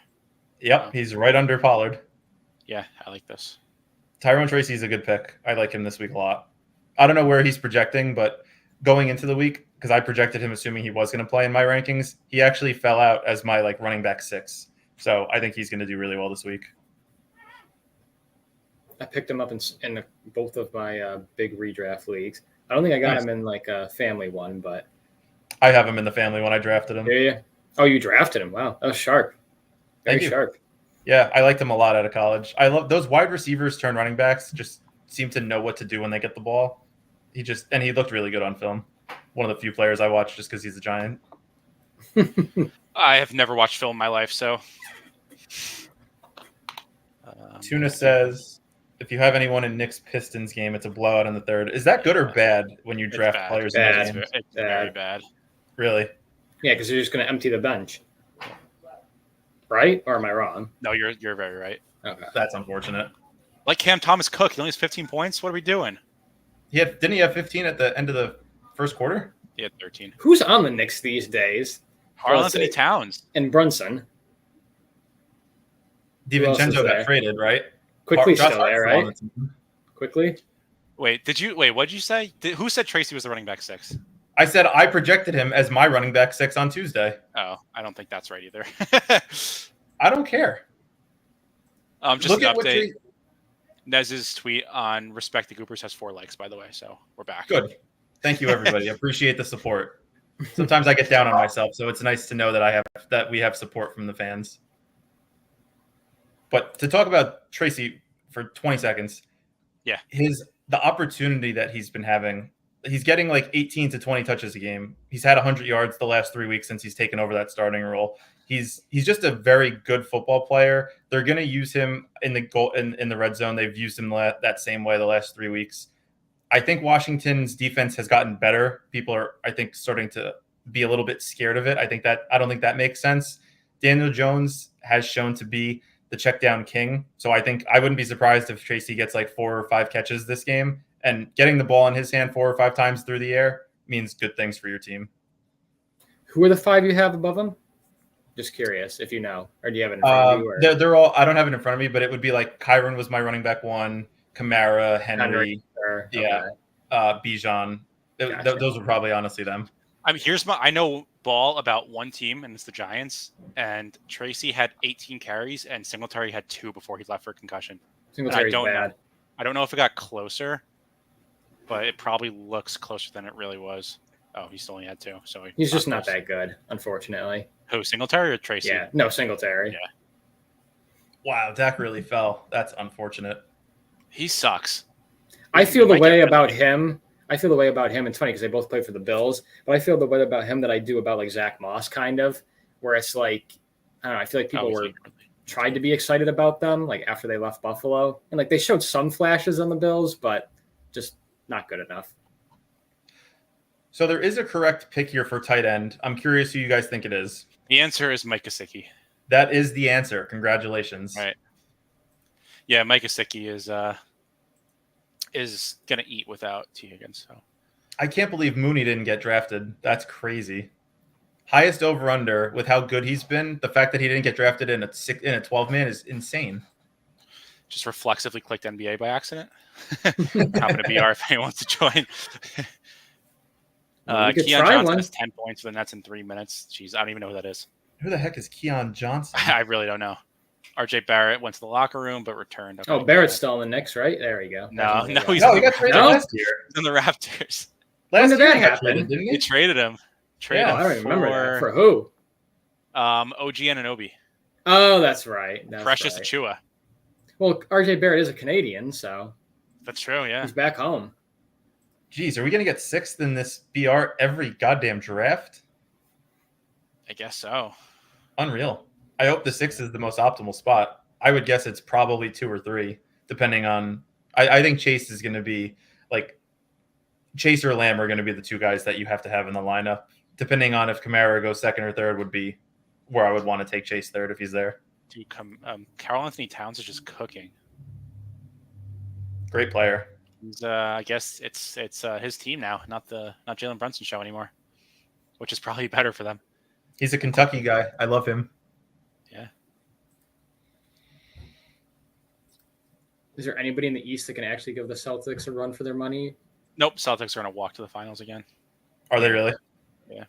Yep, he's right under Pollard. Yeah, I like this. Tyrone Tracy's a good pick. I like him this week a lot. I don't know where he's projecting, but going into the week, because I projected him assuming he was going to play in my rankings, he actually fell out as my like running back 6. So I think he's going to do really well this week. I picked him up in both of my big redraft leagues. I don't think I got Nice. him in like a family one, but I have him in the family when I drafted him. yeah. Oh, you drafted him. Wow. That was sharp. Very Thank you. sharp. Yeah, I liked him a lot out of college. I love those wide receivers turn running backs, just seem to know what to do when they get the ball. He looked really good on film. One of the few players I watched just because he's a giant. I have never watched film in my life, so. Tuna says, if you have anyone in Knicks Pistons game, it's a blowout in the third. Is that good or bad when you draft bad. players Bad. in those games? It's very bad. Really? Yeah, because you're just going to empty the bench. Right? Or am I wrong? No, you're very right. Okay. That's unfortunate. Like Cam Thomas Cook, he only has 15 points. What are we doing? Didn't he have 15 at the end of the first quarter? He had 13. Who's on the Knicks these days? Karl Anthony Towns. And Brunson. else is DiVincenzo there? got traded, right? Quickly Josh still there, Hart's on right? the team. Quickly? What did you say? Who said Tracy was the running back 6? I said I projected him as my running back 6 on Tuesday. Oh, I don't think that's right either. I don't care. Just Look an at what update. Nez's tweet on Respect the Goobers has 4 likes, by the way, so we're back. Good. Thank you, everybody. Appreciate the support. Sometimes I get down on myself, so it's nice to know that we have support from the fans. But to talk about Tracy for 20 seconds, yeah, the opportunity that he's been having, he's getting like 18 to 20 touches a game. He's had 100 yards the last 3 weeks since he's taken over that starting role. He's just a very good football player. They're going to use him in the goal in the red zone. They've used him that same way the last 3 weeks. I think Washington's defense has gotten better. People are, I think, starting to be a little bit scared of it. I don't think that makes sense. Daniel Jones has shown to be the check down king. So I think I wouldn't be surprised if Tracy gets like 4 or 5 catches this game, and getting the ball in his hand 4 or 5 times through the air means good things for your team. Who are the 5 you have above him? Just curious if you know, or do you have it in front of you? Or? They're all, I don't have it in front of me, but it would be like Kyron was my running back 1, Kamara, Henry, Bijan. Gotcha. Those were probably honestly them. I mean, I know ball about one team, and it's the Giants. And Tracy had 18 carries, and Singletary had 2 before he left for concussion. Singletary's bad. I don't know if it got closer, but it probably looks closer than it really was. Oh, he still only had 2, so he's just not that good, unfortunately. Who, Singletary or Tracy? Yeah, no, Singletary. Yeah. Wow, Dak really fell. That's unfortunate. He sucks. I feel the way about him. It's funny because they both played for the Bills, but I feel the way about him that I do about like Zach Moss, kind of, where it's like, I don't know, I feel like people tried to be excited about them like after they left Buffalo, and like they showed some flashes on the Bills, but just not good enough. So there is a correct pick here for tight end. I'm curious who you guys think it is. The answer is Mike Gesicki. That is the answer. Congratulations. Right. Yeah, Mike Gesicki is going to eat without T. Higgins. So I can't believe Mooney didn't get drafted. That's crazy. Highest over-under with how good he's been. The fact that he didn't get drafted in a 12-man is insane. Just reflexively clicked NBA by accident. Happened to BR if anyone wants to join. Keon Johnson has 10 points for the Nets in 3 minutes. Jeez, I don't even know who that is. Who the heck is Keon Johnson? I really don't know. RJ Barrett went to the locker room, but returned. Okay, Barrett's still in the Knicks, right? There we go. He got traded last year. He's in the Raptors. When did that happen? Didn't he? They traded him. I don't even remember that. For who? OG Anunoby. Oh, that's right. Precious Achua. Well, RJ Barrett is a Canadian, so that's true. Yeah, he's back home. Geez, are we going to get 6th in this BR every goddamn draft? I guess so. Unreal. I hope the 6 is the most optimal spot. I would guess it's probably 2 or 3, depending on. I think Chase is going to be like Chase or Lamb are going to be the 2 guys that you have to have in the lineup. Depending on if Kamara goes 2nd or 3rd, would be where I would want to take Chase 3rd if he's there. Dude, Karl Anthony Towns is just cooking. Great player. I guess it's his team now, not Jalen Brunson show anymore, which is probably better for them. He's a Kentucky guy. I love him. Yeah. Is there anybody in the East that can actually give the Celtics a run for their money? Nope. Celtics are going to walk to the finals again. Are they really? Yeah.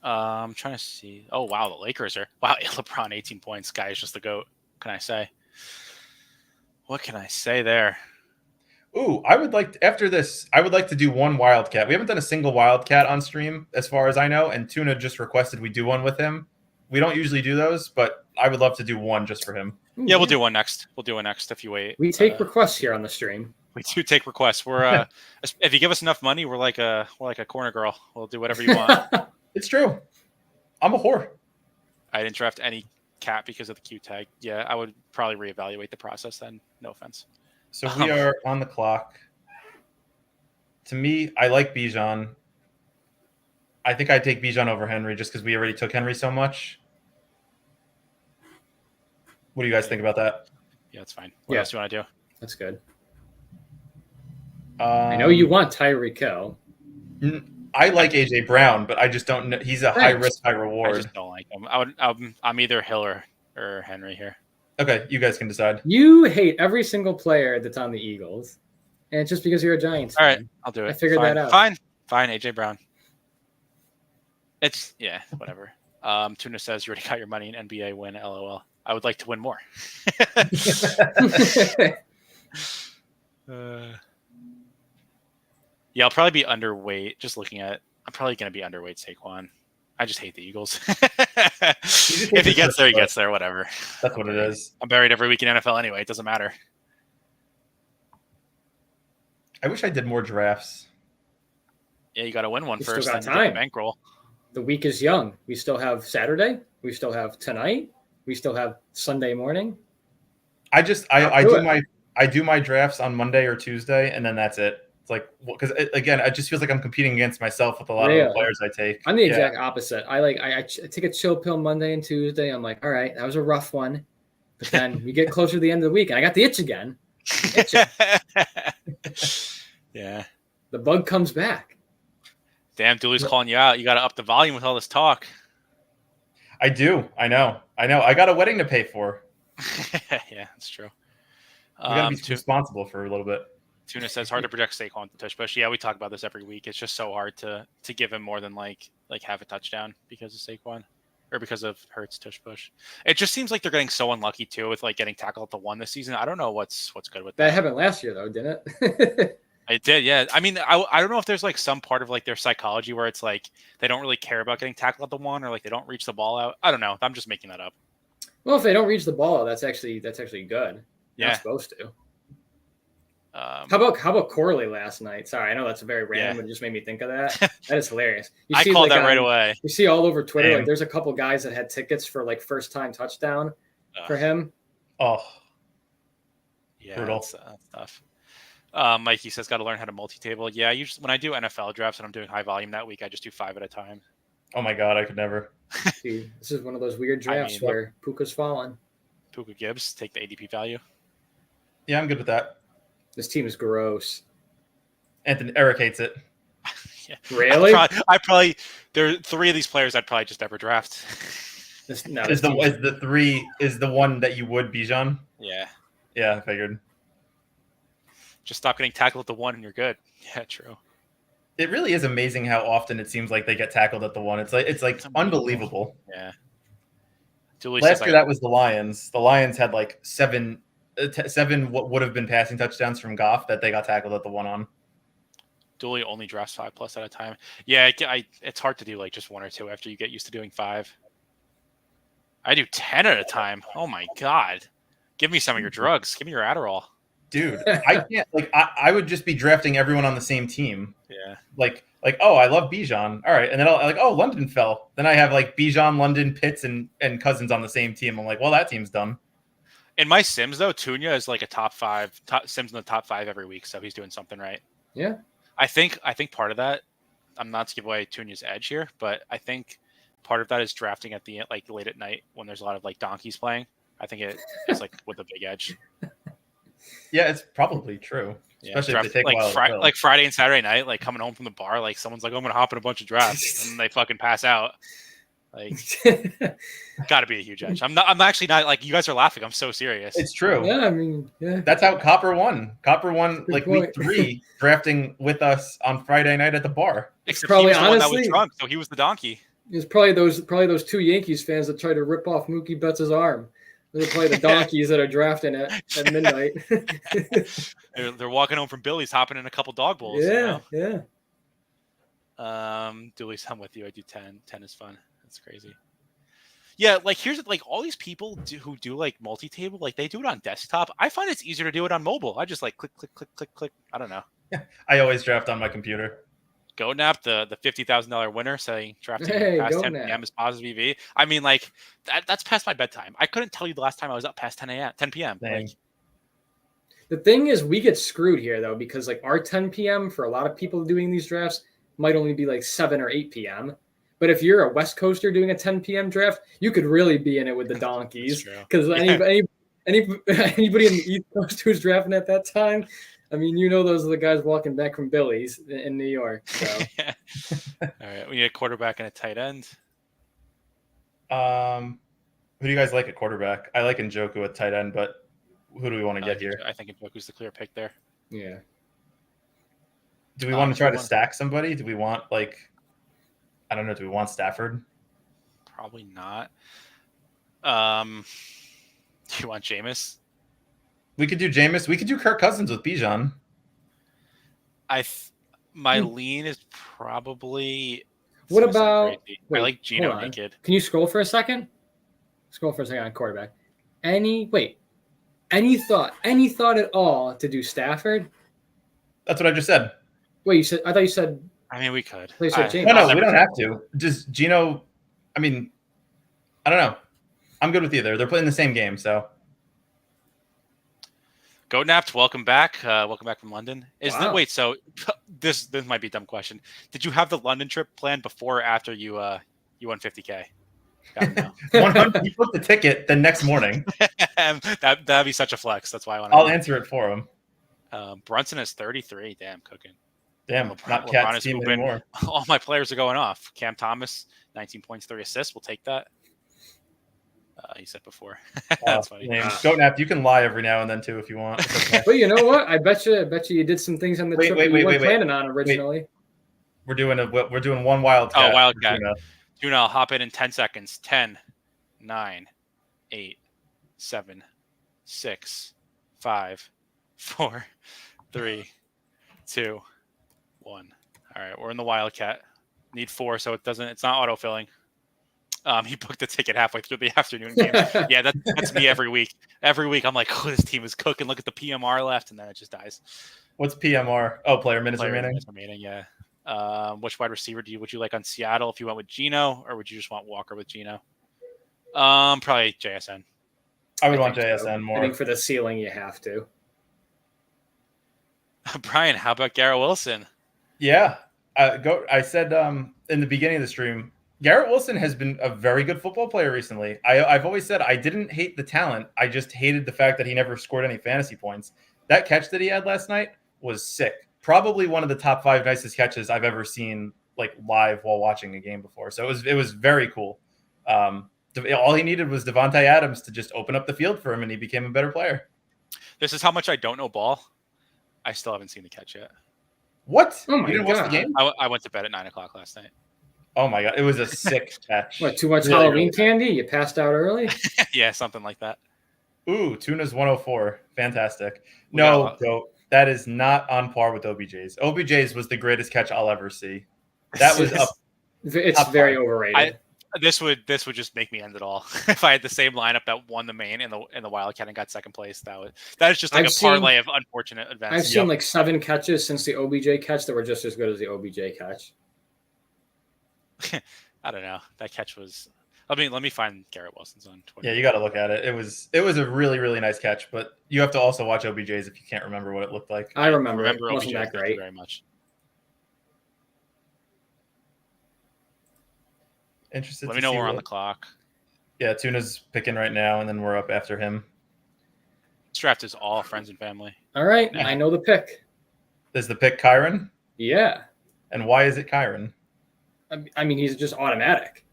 I'm trying to see. Oh, wow. The Lakers are. Wow. LeBron, 18 points. Guy is just the GOAT. What can I say? What can I say there? Ooh, I would like to, after this, I would like to do one Wildcat. We haven't done a single Wildcat on stream, as far as I know, and Tuna just requested we do one with him. We don't usually do those, but I would love to do one just for him. Ooh, Yeah, we'll do one next. We'll do one next if you wait. We take requests here on the stream. We do take requests. We're if you give us enough money, we're like a corner girl. We'll do whatever you want. It's true. I'm a whore. I didn't draft any cat because of the Q tag. Yeah, I would probably reevaluate the process then. No offense. So we are on the clock. To me, I like Bijan. I think I'd take Bijan over Henry just because we already took Henry so much. What do you guys think about that? Yeah, that's fine. What else do you want to do? That's good. I know you want Tyreek Hill. I like AJ Brown, but I just don't know. He's a high risk, high reward. I just don't like him. I'm either Hill or Henry here. Okay, you guys can decide. You hate every single player that's on the Eagles, and it's just because you're a Giants fan. All right, I'll do it. I figured that out. Fine, AJ Brown. It's whatever. Tuna says you already got your money in NBA win. LOL. I would like to win more. Yeah, I'll probably be underweight. Just looking at, I'm probably going to be underweight Saquon. I just hate the Eagles. If he gets there, he gets there. Whatever. That's what it is. I'm buried every week in NFL anyway. It doesn't matter. I wish I did more drafts. Yeah, you got to win one You first. still got Then you get time. the bankroll. The week is young. We still have Saturday. We still have tonight. We still have Sunday morning. I do my drafts on Monday or Tuesday, and then that's it. It's like, because again, it just feels like I'm competing against myself with a lot of the players I take. I'm the exact opposite. I take a chill pill Monday and Tuesday. I'm like, all right, that was a rough one. But then we get closer to the end of the week, and I got the itch again. Yeah. The bug comes back. Damn, Dooley's calling you out. You got to up the volume with all this talk. I do. I know. I got a wedding to pay for. Yeah, that's true. We got to be responsible for a little bit. Tuna says hard to project Saquon to touch push. Yeah, we talk about this every week. It's just so hard to give him more than like half a touchdown because of Saquon or because of Hurts tush push. It just seems like they're getting so unlucky too with like getting tackled at the one this season. I don't know what's good with that. That happened last year though, didn't it? It did, yeah. I mean, I don't know if there's like some part of like their psychology where it's like they don't really care about getting tackled at the one or like they don't reach the ball out. I don't know. I'm just making that up. Well, if they don't reach the ball, that's actually good. You're not supposed to. How about Corley last night? Sorry, I know that's very random, but it just made me think of that. That is hilarious. I called that right away. You see all over Twitter, like there's a couple guys that had tickets for like first time touchdown for him. Oh, yeah, brutal. That's tough. Mikey says got to learn how to multi-table. Yeah, when I do NFL drafts and I'm doing high volume that week, I just do 5 at a time. Oh my god, I could never. See, this is one of those weird drafts where Puka's fallen. Puka Gibbs, take the ADP value. Yeah, I'm good with that. This team is gross. Eric hates it. Yeah. Really? I probably there are 3 of these players I'd probably just never draft. Is the one that you would Bijan? Yeah. Yeah, I figured. Just stop getting tackled at the one and you're good. Yeah, true. It really is amazing how often it seems like they get tackled at the one. It's like unbelievable. Yeah. Last year that was the Lions. The Lions had like seven what would have been passing touchdowns from Goff that they got tackled at the one on. Dooley only drafts 5+ at a time. Yeah, it's hard to do like just 1 or 2 after you get used to doing 5. I do 10 at a time. Oh my god! Give me some of your drugs. Give me your Adderall. Dude, I can't. Like, I would just be drafting everyone on the same team. Yeah. Like, oh, I love Bijan. All right, and then London fell. Then I have like Bijan, London, Pitts, and Cousins on the same team. I'm like, well, that team's done. In my Sims though, Tunya is like a top Sims in the top 5 every week, so he's doing something right. Yeah. I think part of that. I'm not to give away Tunya's edge here, but I think part of that is drafting at the like late at night when there's a lot of like donkeys playing. I think it's like with a big edge. Yeah, it's probably true. Especially if they take like a while. Like Friday and Saturday night, like coming home from the bar, like someone's like, I'm gonna hop in a bunch of drafts, and they fucking pass out. Like, got to be a huge edge. I'm actually not like you guys are laughing. I'm so serious. It's true. Yeah, I mean, yeah. That's how Copper won. Copper won Good like point. week 3, drafting with us on Friday night at the bar. Except probably, he was the one that was honestly, drunk, so he was the donkey. It's probably those 2 Yankees fans that tried to rip off Mookie Betts' arm. They're probably the donkeys that are drafting at midnight. They're walking home from Billy's, hopping in a couple dog bowls. Yeah, you know? yeah. Dooley's, I'm with you. I do 10. 10 is fun. That's crazy. Yeah, like here's like all these people who do like multi-table, like they do it on desktop. I find it's easier to do it on mobile. I just like click, click, click, click, click. I don't know. Yeah, I always draft on my computer. Go Nap, the $50,000 winner, saying drafting Hey, past Go 10 Nap. p.m. is positive EV. I mean, like that's past my bedtime. I couldn't tell you the last time I was up past 10 p.m. Same. Like, The thing is, we get screwed here though because like our 10 p.m. for a lot of people doing these drafts might only be like 7 or 8 p.m. But if you're a West Coaster doing a 10 p.m. draft, you could really be in it with the donkeys because anybody in the East Coast who's drafting at that time, I mean, you know, those are the guys walking back from Billy's in New York. So. All right, we need a quarterback and a tight end. Who do you guys like at quarterback? I like Njoku at tight end, but who do we want to get here? I think Njoku's the clear pick there. Yeah. Do we want to try to stack somebody? Do we want I don't know. Do we want Stafford? Probably not. Do you want Jameis? We could do Jameis. We could do Kirk Cousins with Bijan. My lean is probably. What about? I like Geno naked. Can you scroll for a second? Scroll for a second on quarterback. Any thought at all to do Stafford? That's what I just said. Wait, I thought you said. I mean, we could. No, we don't have to. Just Geno. I mean, I don't know. I'm good with either. They're playing the same game, so. Go Napped, welcome back. Welcome back from London. Wait, so this might be a dumb question. Did you have the London trip planned before or after you won 50K? Gotta know. 100. He booked the ticket the next morning. That'd be such a flex. That's why I want. I'll answer it for him. Brunson is 33. Damn, cooking. Damn, not Cat's team anymore. All my players are going off. Cam Thomas, 19 points, 3 assists. We'll take that. He said before. That's funny. Goat Nap, you can lie every now and then too if you want. Okay. But you know what? I bet you did some things on the trip you weren't planning on originally. We're doing one Wildcat. Oh, Wildcat. Tuna, I'll hop in 10 seconds. 10, 9, 8, 7, 6, 5, 4, 3, 2, 1. All right, we're in the Wildcat. Need 4, so it's not autofilling. He booked the ticket halfway through the afternoon game. Yeah, that's me every week. Every week I'm like, oh, this team is cooking. Look at the PMR left, and then it just dies. What's PMR? Oh, player minutes remaining. Yeah. Which wide receiver would you like on Seattle if you went with Geno, or would you just want Walker with Geno? Probably JSN. I would want JSN more. I think for the ceiling you have to. Brian, how about Garrett Wilson? Yeah, I said in the beginning of the stream, Garrett Wilson has been a very good football player recently. I've always said I didn't hate the talent. I just hated the fact that he never scored any fantasy points. That catch that he had last night was sick. Probably one of the top 5 nicest catches I've ever seen like live while watching a game before. So it was very cool. All he needed was Devontae Adams to just open up the field for him, and he became a better player. This is how much I don't know ball. I still haven't seen the catch yet. What? Oh my you didn't God. watch the game? I went to bed at 9:00 last night. Oh my God. It was a sick catch. What, too much Halloween candy? You passed out early? Yeah, something like that. Ooh, Tuna's 104. Fantastic. No, that is not on par with OBJ's. OBJ's was the greatest catch I'll ever see. That was up. It's very overrated. This would just make me end it all. If I had the same lineup that won the main in the Wildcat and got second place, that is just like a parlay of unfortunate events. I've seen like 7 catches since the OBJ catch that were just as good as the OBJ catch. I don't know. That catch was. Let me find Garrett Wilson's on Twitter. Yeah, you got to look at it. It was a really, really nice catch, but you have to also watch OBJ's if you can't remember what it looked like. I remember it wasn't that great. Very much. Interested. Let me know we're on the clock. Yeah, Tuna's picking right now, and then we're up after him. This draft is all friends and family. All right, I know the pick. Is the pick Kyron? Yeah. And why is it Kyron? I mean, he's just automatic.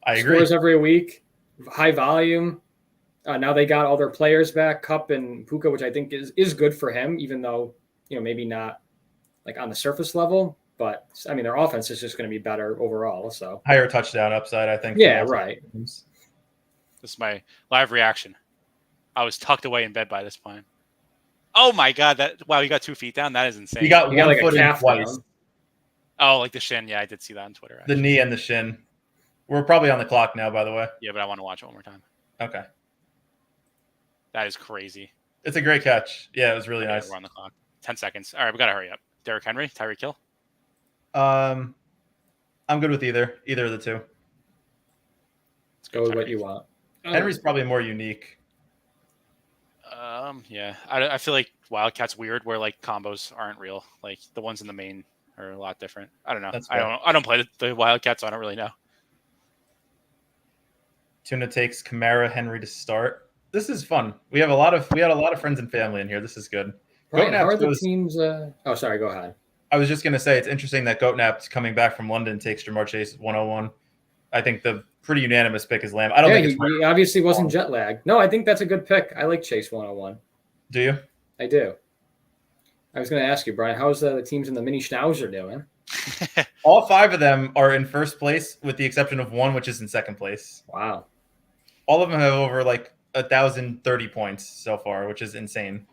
I agree. Scores every week, high volume. Now they got all their players back, Cup and Puka, which I think is good for him, even though maybe not like on the surface level. But I mean, their offense is just going to be better overall. So Higher touchdown upside, I think. Yeah, right. This is my live reaction. I was tucked away in bed by this point. Oh my god! Wow, you got 2 feet down. That is insane. You got You got one like a foot in calf twice. down. Oh, like the shin. Yeah, I did see that on Twitter. The Actually. knee and the shin. We're probably on the clock now, by the way. Yeah, but I want to watch it one more time. Okay. That is crazy. It's a great catch. Yeah, it was really nice. We're on the clock. 10 seconds. All right, we got to hurry up. Derrick Henry, Tyreek Hill. I'm good with either of the two. Let's go with what you want. Henry's probably more unique. Yeah. I feel like Wildcat's weird where like combos aren't real. Like the ones in the main are a lot different. I don't know. I don't play the Wildcat, so I don't really know. Tuna takes Kamara Henry to start. This is fun. We had a lot of friends and family in here. This is good. Brian, how are the teams? Oh, sorry. Go ahead. I was just going to say it's interesting that Goatnap's coming back from London takes Jamar Chase 101. I think the pretty unanimous pick is Lamb. I don't think he obviously wasn't jet lag. No, I think that's a good pick. I like Chase 101. Do you? I do. I was going to ask you, Brian, how's the teams in the mini Schnauzer doing? All 5 of them are in first place with the exception of one, which is in second place. Wow. All of them have over like 1,030 points so far, which is insane.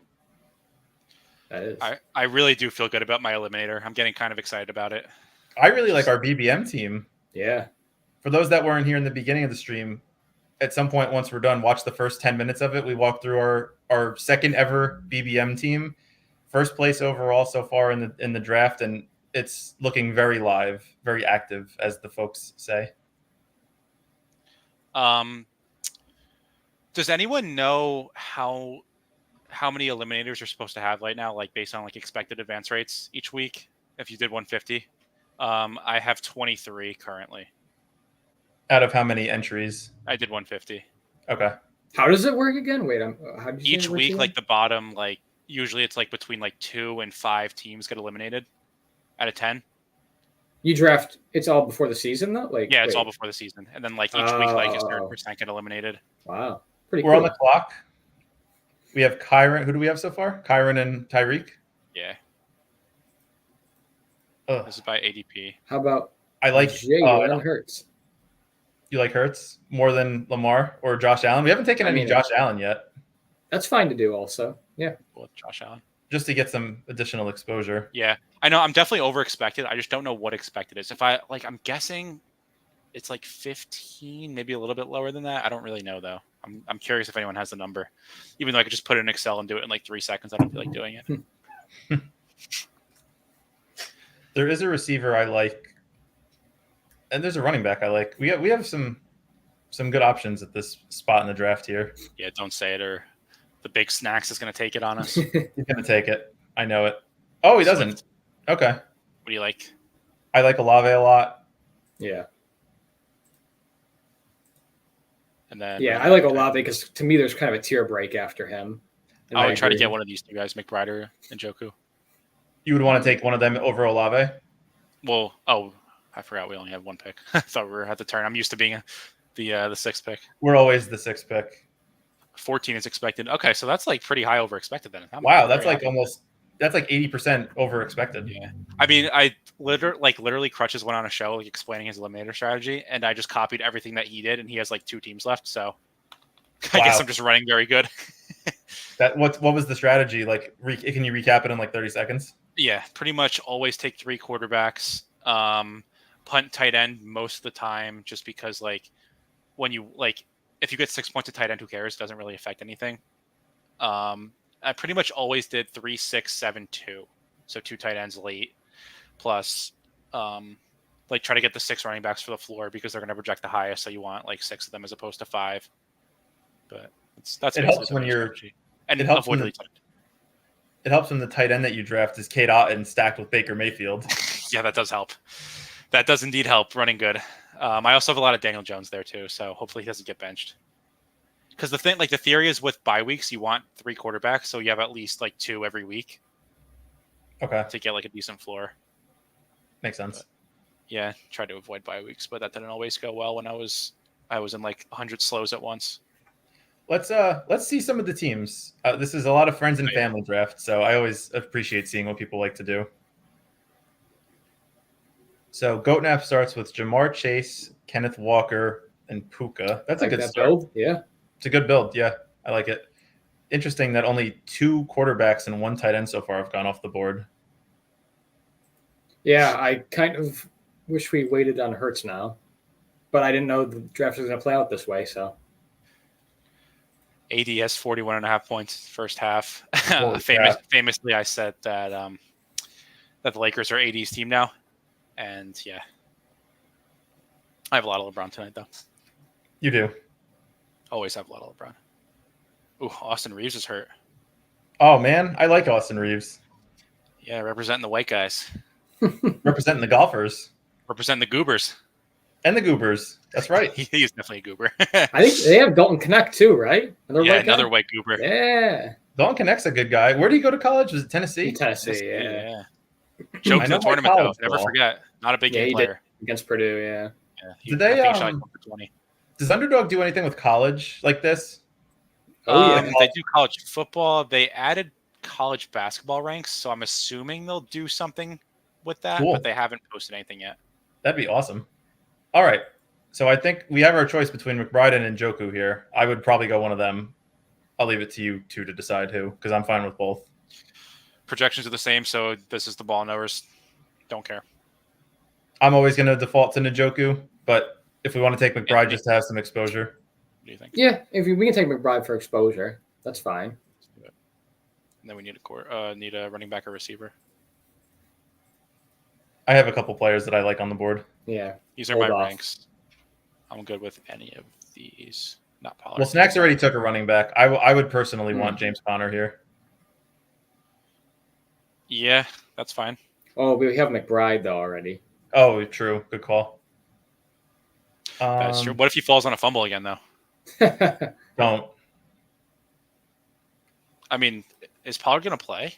That is. I really do feel good about my Eliminator. I'm getting kind of excited about it. I really like our BBM team. Yeah. For those that weren't here in the beginning of the stream, at some point once we're done, watch the first 10 minutes of it. We walked through our second ever BBM team, first place overall so far in the draft, and it's looking very live, very active, as the folks say. Does anyone know how many eliminators you're supposed to have right now, like based on like expected advance rates each week? If you did 150, I have 23 currently. Out of how many entries? I did 150. Okay. How does it work again? Wait, how did you each week? Like the bottom, like usually it's like between like 2 and 5 teams get eliminated out of 10. You draft. It's all before the season, though. It's all before the season, and then like each week, like a certain percent get eliminated. Wow, pretty cool. We're on the clock. We have Kyron. Who do we have so far? Kyron and Tyreek. Yeah. Ugh. This is by ADP. How about I like Jalen Hurts? You like Hurts more than Lamar or Josh Allen? We haven't taken any Josh Allen yet. That's fine to do also. Yeah. With Josh Allen. Just to get some additional exposure. Yeah. I know I'm definitely over expected. I just don't know what expected is. If I'm guessing it's like 15, maybe a little bit lower than that. I don't really know though. I'm curious if anyone has the number. Even though I could just put it in Excel and do it in like 3 seconds. I don't feel like doing it. There is a receiver I like. And there's a running back I like. We have some good options at this spot in the draft here. Yeah, don't say it, or the big snacks is going to take it on us. He's going to take it. I know it. Oh, he doesn't. Okay. What do you like? I like Olave a lot. Yeah. And then I like Olave because to me there's kind of a tier break after him. I would try to get one of these 2 guys, McBride and Njoku. You would want to take one of them over Olave? Well, I forgot we only have 1 pick. I thought we were at the turn. I'm used to being the 6th pick. We're always the 6th pick. 14 is expected. Okay, so that's like pretty high over expected then. Wow, that's like 80% over expected. Yeah. I mean, I literally Crutches went on a show like explaining his eliminator strategy, and I just copied everything that he did, and he has like 2 teams left, so I guess I'm just running very good. What was the strategy? Like, can you recap it in like 30 seconds? Yeah, pretty much always take 3 quarterbacks. Punt tight end most of the time, just because like when you if you get 6 points of tight end, who cares? It doesn't really affect anything. I pretty much always did 3, 6, 7, 2. So 2 tight ends late, plus try to get the 6 running backs for the floor because they're going to project the highest. So you want like 6 of them as opposed to 5. But that's it helps when you're and it helps avoid when it helps when the tight end that you draft is Kate Otten stacked with Baker Mayfield. Yeah, that does help. That does indeed help running good. I also have a lot of Daniel Jones there too, so hopefully he doesn't get benched. Because the theory is with bye weeks, you want 3 quarterbacks, so you have at least like 2 every week. Okay. To get like a decent floor. Makes sense. But, yeah, try to avoid bye weeks, but that didn't always go well when I was I was in like 100 slows at once. Let's see some of the teams. This is a lot of friends and Oh, yeah. family draft, so I always appreciate seeing what people like to do. So Goatnap starts with Jamar Chase, Kenneth Walker, and Puka. That's a Like good that start. build? Yeah. It's a good build. Yeah, I like it. Interesting that only 2 quarterbacks and 1 tight end so far have gone off the board. Yeah, I kind of wish we waited on Hurts now, but I didn't know the draft was going to play out this way. So AD has 41.5 points first half. Holy crap. Famously, I said that that the Lakers are AD's team now, and yeah, I have a lot of LeBron tonight though. You do. Always have a lot of LeBron. Ooh, Austin Reeves is hurt. Oh man, I like Austin Reeves. Yeah, representing the white guys, Representing the golfers representing the Goobers. and the Goobers. That's right. He's definitely a Goober. I think they have Dalton Connect too, right? Another white Goober. Yeah. Dalton Connect's a good guy. Where did he go to college? Was it Tennessee? Tennessee, yeah. Choked I in know the my tournament though. college Never ball. forget. Not a big Yeah, game he player. Against Purdue, yeah. Yeah, Did they, I think he shot like 1 for 20. Does Underdog do anything with college like this? Oh, yeah. They do college football. They added college basketball ranks, so I'm assuming they'll do something with that, Cool. but they haven't posted anything yet. That'd be awesome. All right. So I think we have our choice between McBride and Njoku here. I would probably go one of them. I'll leave it to you two to decide who, because I'm fine with both. Projections are the same, so this is the ball knowers. Don't care. I'm always going to default to Njoku, but if we want to take McBride Anthony. just to have some exposure. What do you think? Yeah, if we can take McBride for exposure, that's fine. And then we need a running back or receiver. I have a couple players that I like on the board. Yeah. These are Hold my off. ranks. I'm good with any of these. Not Pollard. Well, Snacks already took a running back. I would personally want James Conner here. Yeah, that's fine. Oh, we have McBride though already. Oh, true. Good call. That's true. What if he falls on a fumble again, though? Don't. I mean, is Pollard going to play?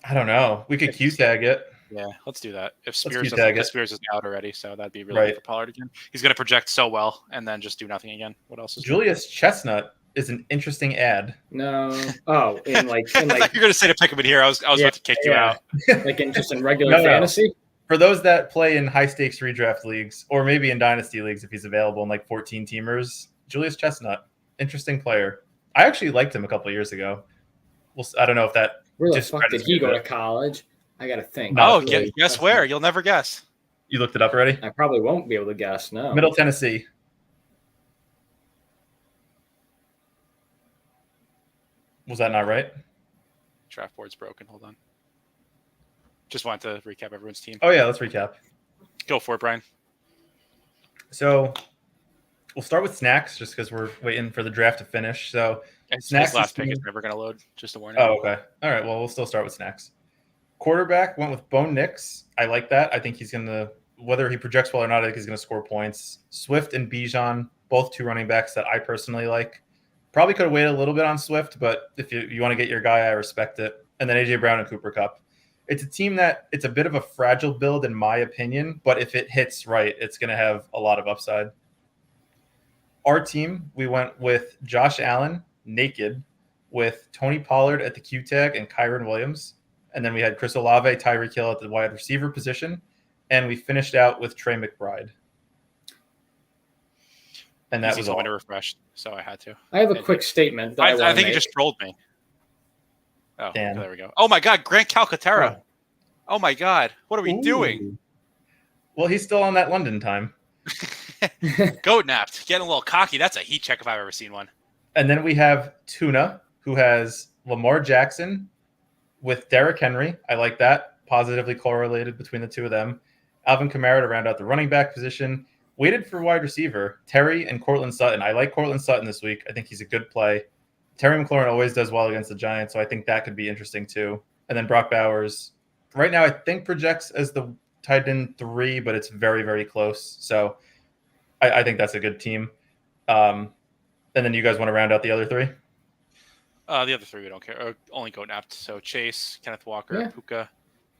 I don't know. We could Q-tag it. Yeah, let's do that. If Q-tag it. Spears is out already, so that'd be really good for Pollard again. He's going to project so well and then just do nothing again. What else is Julius Chestnut is an interesting ad. No. Oh, in I thought you were going to say to pick him in here. I was about to kick you out. Like in regular fantasy? For those that play in high-stakes redraft leagues, or maybe in dynasty leagues if he's available in like 14-teamers, Julius Chestnut, interesting player. I actually liked him a couple of years ago. Well, I don't know if that Where the fuck did he go to college? I got to think. Oh, guess where? You'll never guess. You looked it up already? I probably won't be able to guess, no. Middle Tennessee. Was that not right? Draft board's broken. Hold on. Just wanted to recap everyone's team. Oh, yeah, let's recap. Go for it, Brian. So we'll start with Snacks just because we're waiting for the draft to finish. So Snacks' last pick is never going to load, just a warning. Oh, okay. All right, well, we'll still start with Snacks. Quarterback went with Bo Nix. I like that. I think he's going to, whether he projects well or not, I think he's going to score points. Swift and Bijan, both 2 running backs that I personally like. Probably could have waited a little bit on Swift, but if you want to get your guy, I respect it. And then A.J. Brown and Cooper Kupp. It's a team that it's a bit of a fragile build in my opinion, but if it hits right, it's going to have a lot of upside. Our team, we went with Josh Allen, naked, with Tony Pollard at the Q tag and Kyron Williams. And then we had Chris Olave, Tyreek Hill at the wide receiver position. And we finished out with Trey McBride. And that was all. To refresh, so I had to. I have a quick statement. I think you just trolled me. Oh, damn. There we go. Oh my God, Grant Calcaterra. Oh my God, what are we doing? Well, he's still on that London time. Goat napped, getting a little cocky. That's a heat check if I've ever seen one. And then we have Tuna, who has Lamar Jackson with Derrick Henry. I like that. Positively correlated between the two of them. Alvin Kamara to round out the running back position. Waited for wide receiver, Terry and Cortland Sutton. I like Cortland Sutton this week. I think he's a good play. Terry McLaurin always does well against the Giants, so I think that could be interesting too. And then Brock Bowers, right now I think projects as the tight end 3, but it's very, very close. So I think that's a good team. And then you guys want to round out the other 3? The other 3 we don't care. Only Goat napped. So Chase, Kenneth Walker, Puka,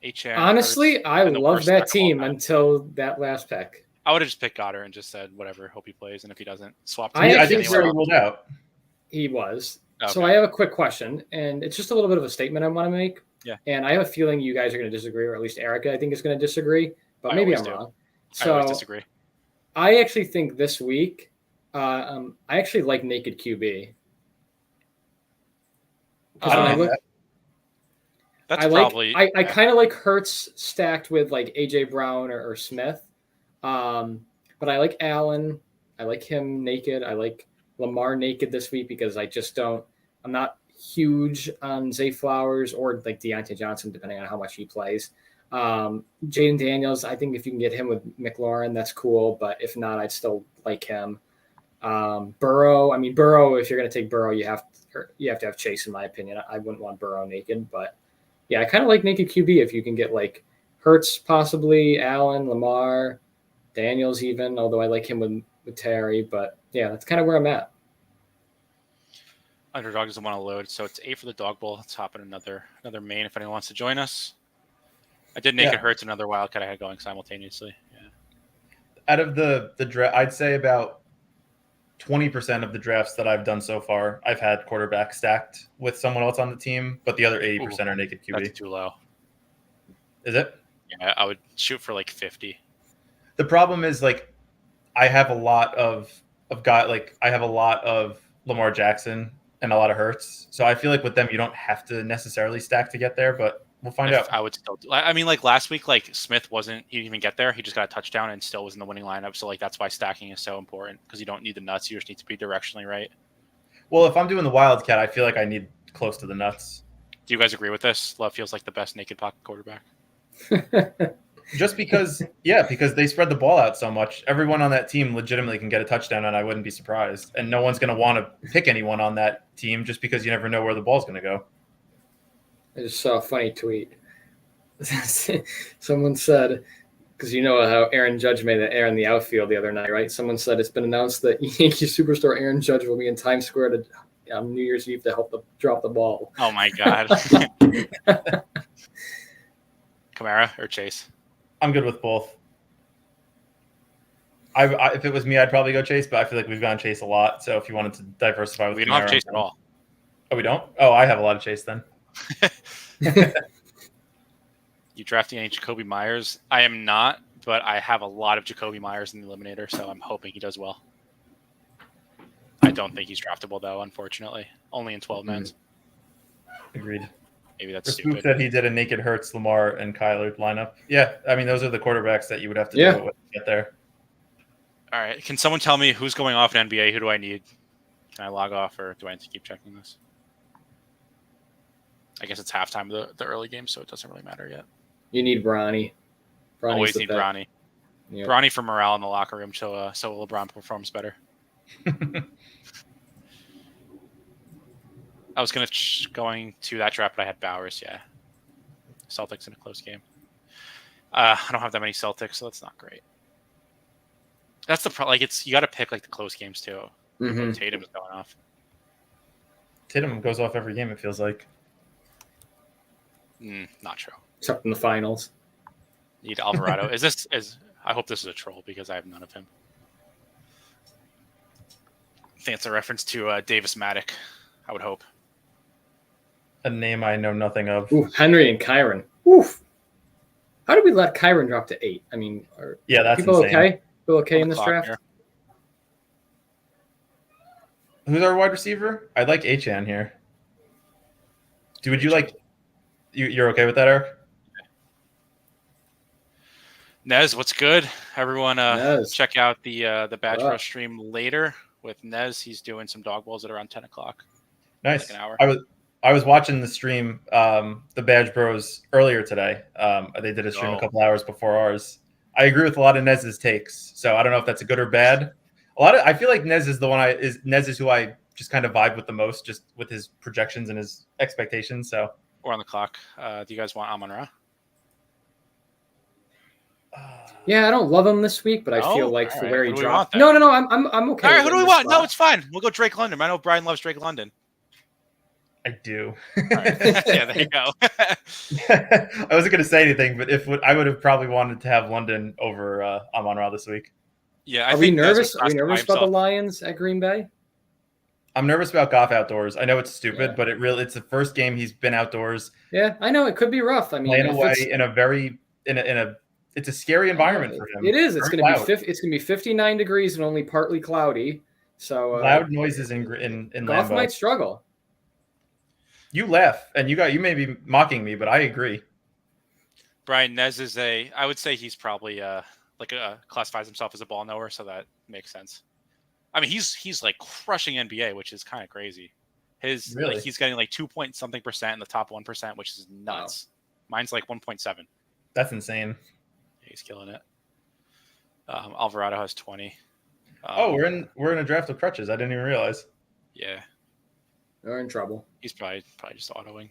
HM. Honestly, I love that team until that last pick. I would have just picked Goddard and just said whatever, hope he plays, and if he doesn't, swap. I I actually think he's already ruled out. He was. Okay. So I have a quick question, and it's just a little bit of a statement I want to make. Yeah. And I have a feeling you guys are going to disagree, or at least Erica, I think, is going to disagree, but I maybe always I'm do. wrong. I So always disagree. I actually think this week, I actually like naked QB. I don't know. That's I probably. I kind of like Hurts stacked with like AJ Brown or Smith, but I like Allen. I like him naked. I like Lamar naked this week because I just don't. I'm not huge on Zay Flowers or like Deontay Johnson, depending on how much he plays. Jaden Daniels, I think if you can get him with McLaurin, that's cool. But if not, I'd still like him. Burrow. I mean, Burrow. If you're going to take Burrow, you have to have Chase, in my opinion. I wouldn't want Burrow naked, but yeah, I kind of like naked QB if you can get like Hurts, possibly Allen, Lamar, Daniels, even. Although I like him with Terry, but yeah, that's kind of where I'm at. Underdog doesn't want to load, so it's 8 for the dog bowl. Let's hop in another main if anyone wants to join us. I did naked Hurts, another Wildcat I had going simultaneously. Yeah. Out of the draft, I'd say about 20% of the drafts that I've done so far, I've had quarterback stacked with someone else on the team, but the other 80% are naked QB. That's too low. Is it? Yeah, I would shoot for like 50. The problem is like I have a lot of I have a lot of Lamar Jackson and a lot of Hurts. So I feel like with them you don't have to necessarily stack to get there, but we'll find out. I would still I mean, like last week, like Smith he didn't even get there. He just got a touchdown and still was in the winning lineup. So like that's why stacking is so important, because you don't need the nuts. You just need to be directionally right. Well, if I'm doing the Wildcat, I feel like I need close to the nuts. Do you guys agree with this? Love feels like the best naked pocket quarterback. Just because they spread the ball out so much. Everyone on that team legitimately can get a touchdown, and I wouldn't be surprised. And no one's going to want to pick anyone on that team just because you never know where the ball's going to go. I just saw a funny tweet. Someone said, because you know how Aaron Judge made an air in the outfield the other night, right? Someone said it's been announced that Yankee superstar Aaron Judge will be in Times Square on New Year's Eve to help drop the ball. Oh my God. Kamara or Chase? I'm good with both. If it was me, I'd probably go Chase, but I feel like we've gone Chase a lot. So if you wanted to diversify with we don't have Chase at all. Oh, we don't? Oh, I have a lot of Chase then. You drafting any Jacoby Myers? I am not, but I have a lot of Jacoby Myers in the Eliminator, so I'm hoping he does well. I don't think he's draftable, though, unfortunately. Only in 12 mans. Agreed. Maybe that's Spook stupid. said he did a naked Hurts, Lamar, and Kyler lineup. Yeah, I mean, those are the quarterbacks that you would have to do it with to get there. All right. Can someone tell me who's going off in NBA? Who do I need? Can I log off, or do I need to keep checking this? I guess it's halftime of the early game, so it doesn't really matter yet. You need Bronny. Always need Bronny. Yep. Bronny for morale in the locker room, so LeBron performs better. I was going to that draft, but I had Bowers. Yeah, Celtics in a close game. I don't have that many Celtics, so that's not great. That's the problem. Like you got to pick like the close games too. Mm-hmm. Tatum's going off. Tatum goes off every game. It feels like. Not true. Except in the finals. Need Alvarado. I hope this is a troll because I have none of him. I think it's a reference to Davis Maddock. I would hope. A name I know nothing of. Ooh, Henry and Kyron. Oof. How did we let Kyron drop to 8? I mean, that's people insane. okay? People okay in this draft? Here. Who's our wide receiver? I'd like Achan here. Would you like? You're okay with that, Eric? Nez, what's good? Everyone, Nez. check out the Badge Rush stream later with Nez. He's doing some dog balls at around 10 o'clock. Nice. Like an hour. I was watching the stream, the Badge Bros earlier today. They did a stream a couple hours before ours. I agree with a lot of Nez's takes, so I don't know if that's a good or bad. I feel like Nez is Nez is who I just kind of vibe with the most, just with his projections and his expectations. So we're on the clock. Do you guys want Amon-Ra? Yeah, I don't love him this week, but I feel like for where he dropped. No, I'm okay. All right, who do we want? No, it's fine. We'll go Drake London. I know Brian loves Drake London. I do. All right. Yeah, there you go. I wasn't going to say anything, but I would have probably wanted to have London over Amon-Ra this week. Yeah, I Are we think Nez was nervous? Are we frustrated by nervous about the himself. Lions at Green Bay? I'm nervous about Goff outdoors. I know it's stupid, Yeah. but it's the first game he's been outdoors Yeah, I know it could be rough. I mean, playing if away it's, in a very in a it's a scary environment for him. it is. It's Very going to be loud. it's going to be 59 degrees and only partly cloudy. So Loud noises in Goff Lambeau. might struggle. You laugh, and you may be mocking me, but I agree. Brian, Nez is I would say he's probably classifies himself as a ball knower, so that makes sense. I mean, he's like crushing NBA, which is kind of crazy. Really? He's getting like 2-point-something% in the top 1%, which is nuts. Wow. Mine's like 1.7. That's insane. Yeah, he's killing it. Alvarado has 20. We're in a draft of crutches. I didn't even realize. Yeah, They're in trouble. he's probably just autoing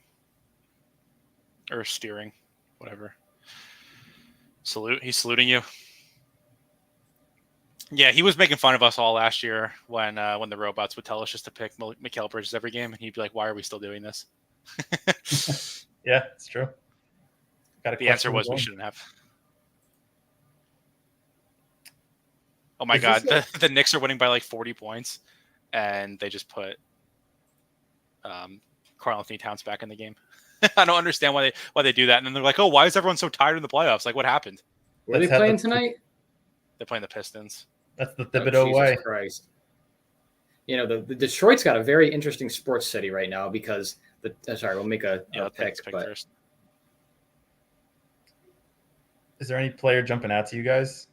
or steering, whatever. Salute. He's saluting you. Yeah, he was making fun of us all last year when the robots would tell us just to pick Mikal Bridges every game, and he'd be like, "Why are we still doing this?" Yeah, it's true. The answer was we shouldn't have. Oh my God, the Knicks are winning by like 40 points, and they just put Karl-Anthony Towns back in the game. I don't understand why they do that, and then they're like, "Oh, why is everyone so tired in the playoffs? Like, what happened?" Were they playing tonight? They're playing the Pistons. That's the Thibodeau way. Christ. You know, the Detroit's got a very interesting sports city right now because we'll make a pick first. Is there any player jumping out to you guys?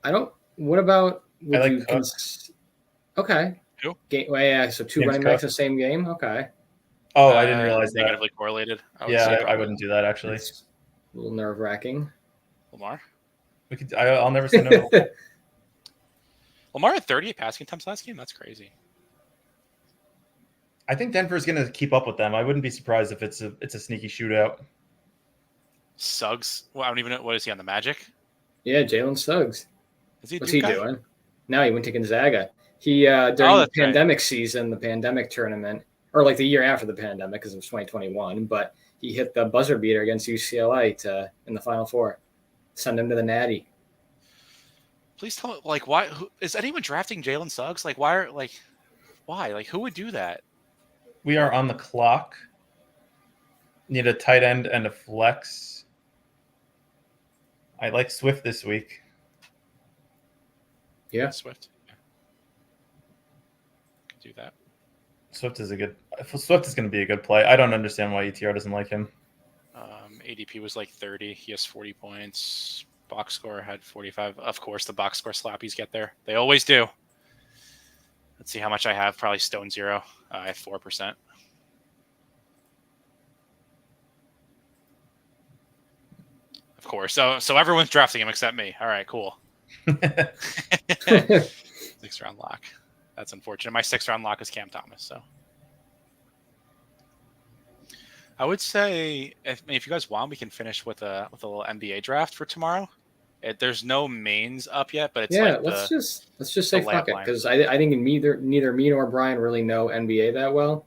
I don't. What about? Okay. Who? So two running backs in the same game. Okay. Oh, I didn't realize that. Negatively correlated. I wouldn't do that actually. It's a little nerve-wracking. Lamar. I'll never say no. Lamar had 38 passing attempts last game. That's crazy. I think Denver's going to keep up with them. I wouldn't be surprised if it's a sneaky shootout. Suggs. Well, I don't even know. What is he on the Magic? Yeah, Jalen Suggs. What's he doing? No, he went to Gonzaga. He during the pandemic season, the pandemic tournament, or like the year after the pandemic, because it was 2021. But he hit the buzzer beater against UCLA in the Final Four. Send him to the Natty. Please tell me, like, why? Is anyone drafting Jalen Suggs? Like, why? Like, who would do that? We are on the clock. Need a tight end and a flex. I like Swift this week. Yeah, Swift. Yeah. Could do that. Swift is going to be a good play. I don't understand why ETR doesn't like him. ADP was like 30. He has 40 points. Box score had 45. Of course, the box score slappies get there. They always do. Let's see how much I have. Probably stone zero. I have 4%. Of course. So everyone's drafting him except me. All right, cool. 6th round lock. That's unfortunate. My 6th round lock is Cam Thomas. So I would say if you guys want, we can finish with a little NBA draft for tomorrow. There's no mains up yet, but it's let's just say fuck it, because I think neither me nor Brian really know NBA that well.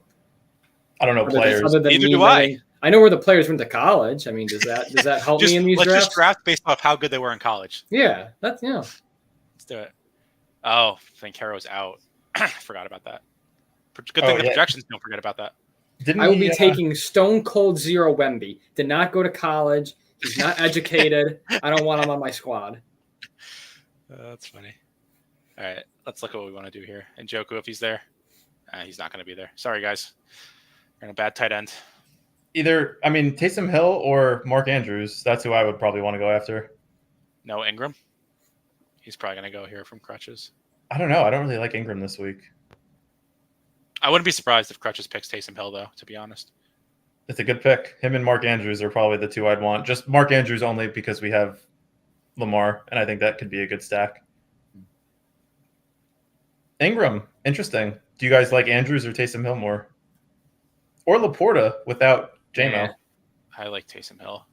I don't know players. Neither do I. I know where the players went to college. I mean, does that help me in these drafts? Let's just draft based off how good they were in college. Yeah, Let's do it. Oh, I think Harrow's out. Forgot about that. Good thing the projections don't forget about that. I will be taking stone cold zero Wemby. Did not go to college. He's not educated. I don't want him on my squad. That's funny. All right, let's look at what we want to do here. And Njoku, if he's there, he's not going to be there. Sorry, guys. We're in a bad tight end. Either, Taysom Hill or Mark Andrews. That's who I would probably want to go after. No Ingram? He's probably going to go here from crutches. I don't know. I don't really like Ingram this week. I wouldn't be surprised if crutches picks Taysom Hill, though, to be honest. It's a good pick. Him and Mark Andrews are probably the two I'd want. Just Mark Andrews only because we have Lamar, and I think that could be a good stack. Ingram, interesting. Do you guys like Andrews or Taysom Hill more? Or Laporta without JMO? Yeah, I like Taysom Hill.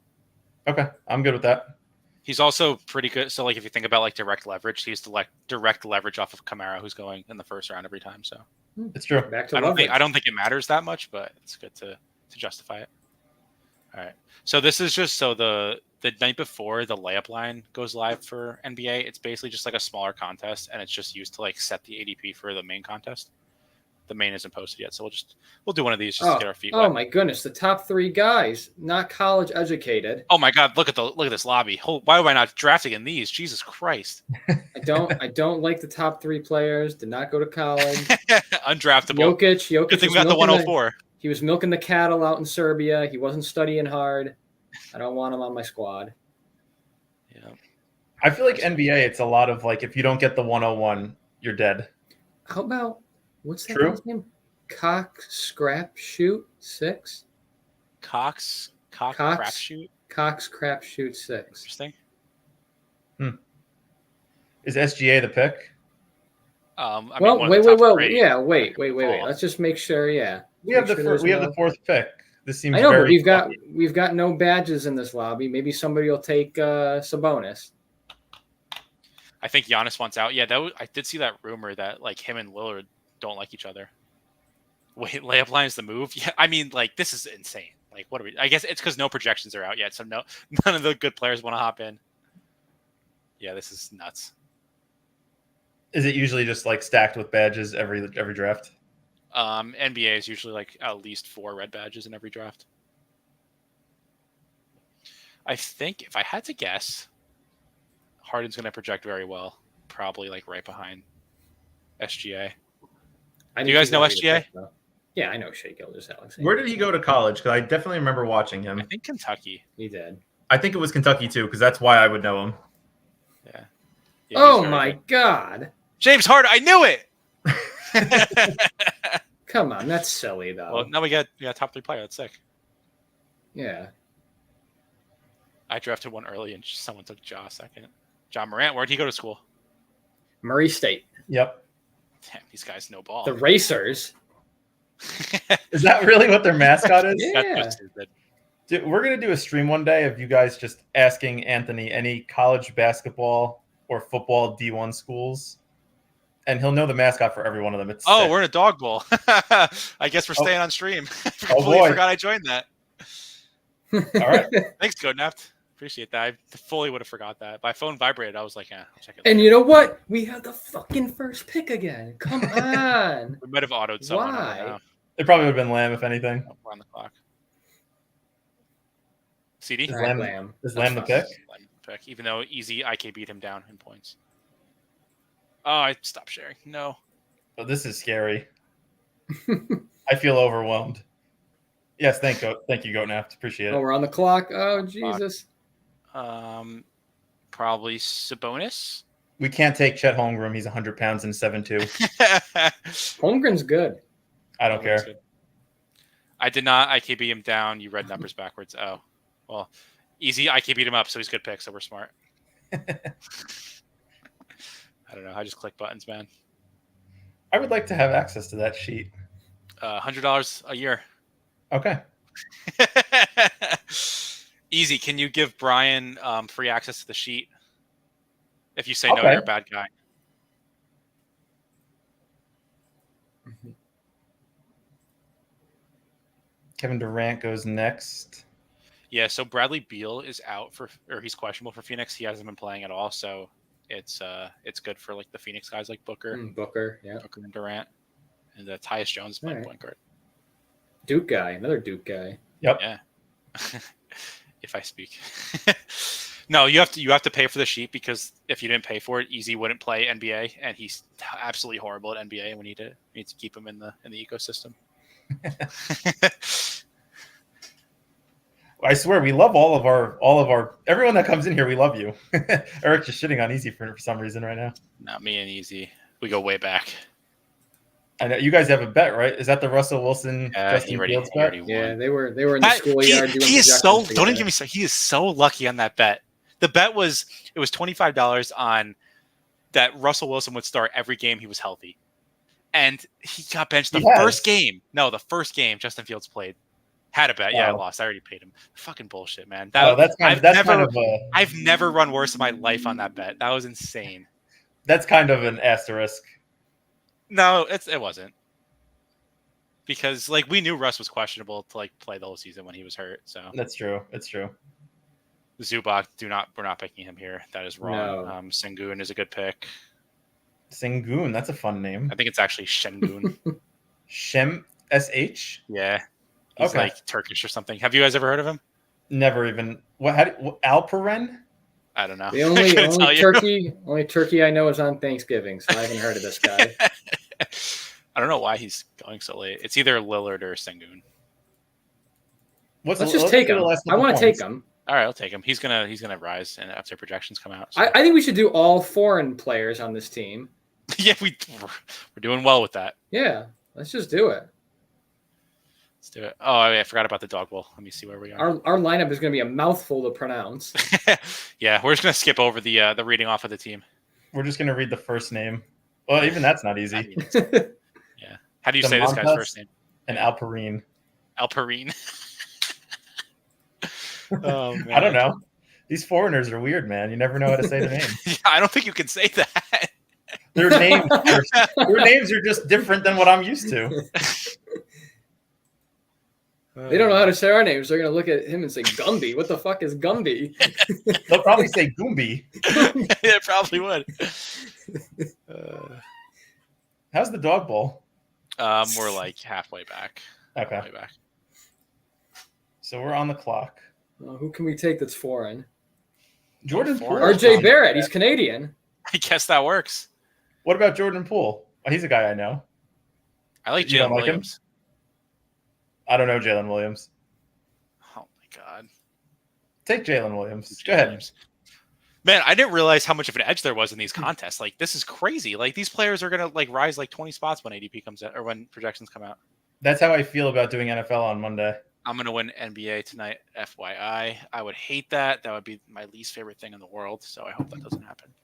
Okay, I'm good with that. He's also pretty good. So, if you think about direct leverage, he's direct leverage off of Kamara, who's going in the first round every time. So It's true. Back to I don't leverage. think it matters that much, but it's good to justify it. All right. So this is just the night before the layup line goes live for NBA. It's basically just like a smaller contest, and it's just used to like set the ADP for the main contest. The main isn't posted yet, so we'll do one of these just to get our feet wet. Oh my goodness, the top 3 guys, not college educated. Oh my God! Look at this lobby. Why am I not drafting in these? Jesus Christ! I don't like the top 3 players. Did not go to college. Undraftable. Jokic. Good thing we got the 104. He was milking the cattle out in Serbia. He wasn't studying hard. I don't want him on my squad. Yeah. I feel like NBA, it's a lot of like, if you don't get the 101, you're dead. How about, what's that True. guy's name? Scrap Shoot 6? Cox Crapshoot. Cox Crap Shoot 6. Interesting. Is SGA the pick? Wait. Yeah, wait. Let's just make sure. Yeah, We have the 4th pick. This seems. I know, very but we've got no badges in this lobby. Maybe somebody will take Sabonis. I think Giannis wants out. Yeah, I did see that rumor that like him and Lillard don't like each other. Wait, layup line is the move? Yeah, I mean, like this is insane. Like, what are we? I guess it's because no projections are out yet, so none of the good players want to hop in. Yeah, this is nuts. Is it usually just like stacked with badges every draft? NBA is usually like at least 4 red badges in every draft. I think if I had to guess, Harden's going to project very well, probably like right behind SGA. Do you guys know SGA? Yeah, I know Shea Gilgeous-Alexander. Where did he go to college? Because I definitely remember watching him. I think Kentucky. He did. I think it was Kentucky too, because that's why I would know him. Yeah. Oh my God. James Harden, I knew it. Come on, that's silly though. Well, now we got top 3 player. That's sick. Yeah. I drafted one early, and someone took second. John Morant. Where'd he go to school? Murray State. Yep. Damn, these guys know ball. The Racers. Is that really what their mascot is? Yeah. Dude, we're gonna do a stream one day of you guys just asking Anthony any college basketball or football D1 schools, and he'll know the mascot for every one of them. It's sick. We're in a dog bowl. I guess we're staying on stream. I completely boy. forgot I joined that. All right. Thanks, Goodnaft. Appreciate that. I fully would have forgot that. My phone vibrated. I was like, I'll check it. And you know what? We have the fucking first pick again. Come on. We might have autoed someone. Why? It probably would have been Lamb, if anything. We're on the clock. CD? Is Lamb the pick? Lamb pick? Even though easy, IK beat him down in points. Oh, I stopped sharing. No. Oh, this is scary. I feel overwhelmed. Yes, thank you, Goatnaft. Appreciate it. Oh, we're on the clock. Oh, Jesus. Probably Sabonis. We can't take Chet Holmgren. He's 100 pounds and 7'2". Holmgren's good. I don't care. Good. I did not IK beat him down. You read numbers backwards. Oh, well, easy. IK beat him up, so he's a good pick. So we're smart. I don't know. I just click buttons, man. I would like to have access to that sheet. $100 a year. Okay. Easy. Can you give Brian free access to the sheet? If you say no, you're a bad guy. Kevin Durant goes next. Yeah, so Bradley Beal is out he's questionable for Phoenix. He hasn't been playing at all, so it's good for like the Phoenix guys like Booker. Booker, yeah. Booker and Durant. And Tyus Jones is playing point guard. Duke guy, another Duke guy. Yep. Yeah. If I speak. No, you have to pay for the sheet because if you didn't pay for it, Easy wouldn't play NBA, and he's absolutely horrible at NBA, and we need to keep him in the ecosystem. I swear, we love all of our everyone that comes in here. We love you. Eric's just shitting on Easy for some reason right now. Not me and Easy. We go way back. I know you guys have a bet, right? Is that the Russell Wilson Justin Fields bet? Yeah, they were in the schoolyard doing. He is so. Don't even give me so. He is so lucky on that bet. The bet was $25 on that Russell Wilson would start every game he was healthy, and he got benched the first game. No, the first game Justin Fields played. Had a bet. Yeah, I lost. I already paid him. Fucking bullshit, man. I've never run worse in my life on that bet. That was insane. That's kind of an asterisk. No, it wasn't. because like we knew Russ was questionable to like play the whole season when he was hurt. So That's true. It's true. Zubac, we're not picking him here. That is wrong. No. Sengun is a good pick. Sengun, that's a fun name. I think it's actually Şengün. Shem SH? Yeah. He's Okay. like Turkish or something. Have you guys ever heard of him? Never even. Alperen? I don't know. The I only couldn't tell you. only turkey I know is on Thanksgiving, so I haven't heard of this guy. I don't know why he's going so late. It's either Lillard or Sengun. Let's Let's take him. I want to take him. All right, I'll take him. He's gonna rise, and after projections come out. So. I think we should do all foreign players on this team. Yeah, we're doing well with that. Yeah, let's just do it. Let's do it. Oh, I forgot about the dog bowl. Let me see where we are. Our lineup is going to be a mouthful to pronounce. Yeah, we're just gonna skip over the reading off of the team. We're just gonna read the first name. Well, even that's not easy. I mean, yeah. How do you say this guy's first name? And Alperine. Alperine. Oh, man. I don't know. These foreigners are weird, man. You never know how to say their names. Yeah, I don't think you can say that. Their names are just different than what I'm used to. They don't know how to say our names. They're going to look at him and say, Gumby. What the fuck is Gumby? They'll probably say Gumby. Yeah, probably would. How's the dog bowl? We're like halfway back. Okay. Halfway back. So we're on the clock. Who can we take that's foreign? Jordan Poole. RJ Barrett. He's Canadian. I guess that works. What about Jordan Poole? Oh, he's a guy I know. I like You don't Jalen like him? Williams. I don't know Jalen Williams. Oh my god. Take Jalen Williams. Jalen Go ahead. Williams. Man, I didn't realize how much of an edge there was in these contests. Like, this is crazy. Like, these players are gonna like rise like 20 spots when ADP comes out or when projections come out. That's how I feel about doing NFL on Monday. I'm gonna win NBA tonight, FYI. I would hate that. That would be my least favorite thing in the world. So I hope that doesn't happen.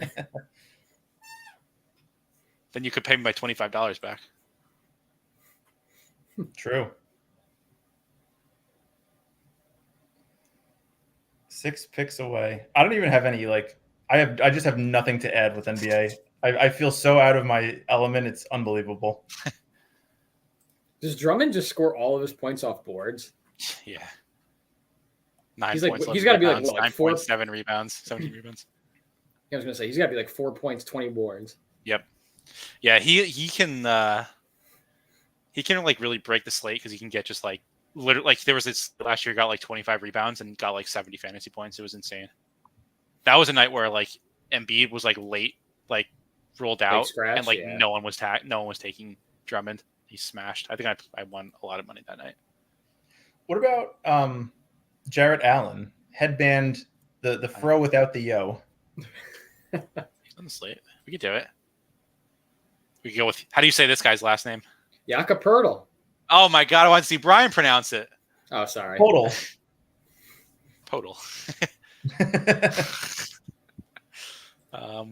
Then you could pay me my $25 back. True. 6 picks away. I don't even have any I just have nothing to add with NBA. I feel so out of my element. It's unbelievable. Does Drummond just score all of his points off boards? Yeah. 9 He's like- points. he's 11 gotta be like, rebounds, what, like 4? 9.7 rebounds, 17 rebounds. I was going to say, he's got to be like 4 points, 20 boards. Yep. Yeah, he can like really break the slate because he can get just like literally like there was this last year he got like 25 rebounds and got like 70 fantasy points. It was insane. That was a night where like Embiid was like late, like rolled out scratch, and like yeah. no one was taking Drummond. He smashed. I think I won a lot of money that night. What about Jarrett Allen? Headband, the fro without the yo. He's on the slate. We could do it. We could go with how do you say this guy's last name? Jakob Poeltl. Oh my god, I want to see Brian pronounce it. Oh, sorry. Total.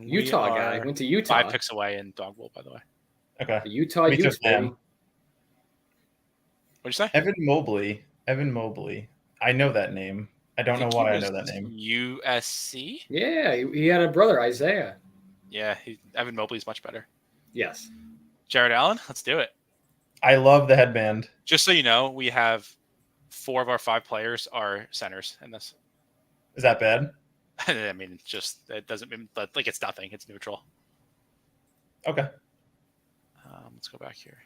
Utah guy. Went to Utah. 5 picks away in dog bowl, by the way. Okay. The Utah Me too, Utes, Sam. baby. What'd you say? Evan Mobley. I know that name. I don't know why I know that name. USC? Yeah, he had a brother, Isaiah. Yeah, Evan Mobley's much better. Yes. Jared Allen, let's do it. I love the headband. Just so you know, we have 4 of our 5 players are centers in this. Is that bad? I mean, just it doesn't mean like it's nothing. It's neutral. Okay. Let's go back here.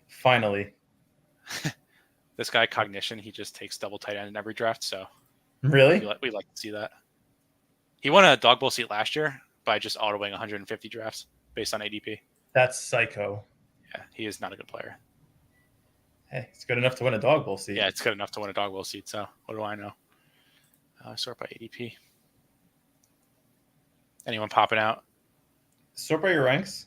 Finally. This guy, Cognition, he just takes double tight end in every draft. So Really? we like to see that. He won a dog bowl seat last year by just autoing 150 drafts based on ADP. That's psycho. Yeah, he is not a good player. Hey, it's good enough to win a dog bowl seat. Yeah, it's good enough to win a dog bowl seat. So what do I know? Sort by ADP. Anyone popping out? Sort by your ranks.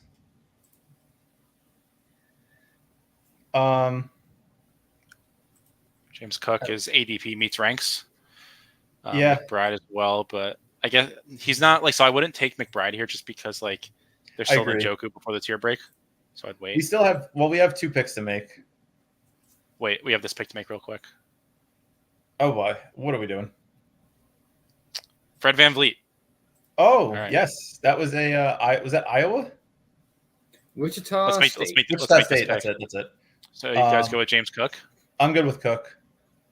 James Cook is ADP meets ranks. Yeah. McBride as well, but I guess he's not like so. I wouldn't take McBride here just because like there's still agree. Njoku before the tier break, so I'd wait. We have 2 picks to make. Wait, we have this pick to make real quick. Oh boy, what are we doing? Fred VanVleet. Oh right. yes, that was was that Iowa? Wichita Let's make State. this Wichita State. pick. That's it. So you guys go with James Cook? I'm good with Cook.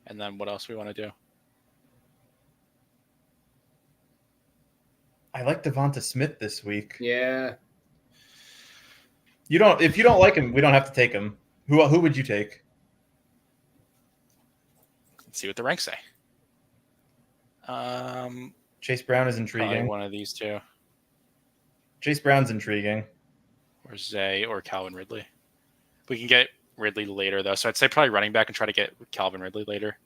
And then what else we want to do? I like Devonta Smith this week. Yeah. If you don't like him, we don't have to take him. Who would you take? Let's see what the ranks say. Chase Brown is Probably intriguing. one of these two. Chase Brown's intriguing. Or Zay or Calvin Ridley. We can get Ridley later, though. So I'd say probably running back and try to get Calvin Ridley later.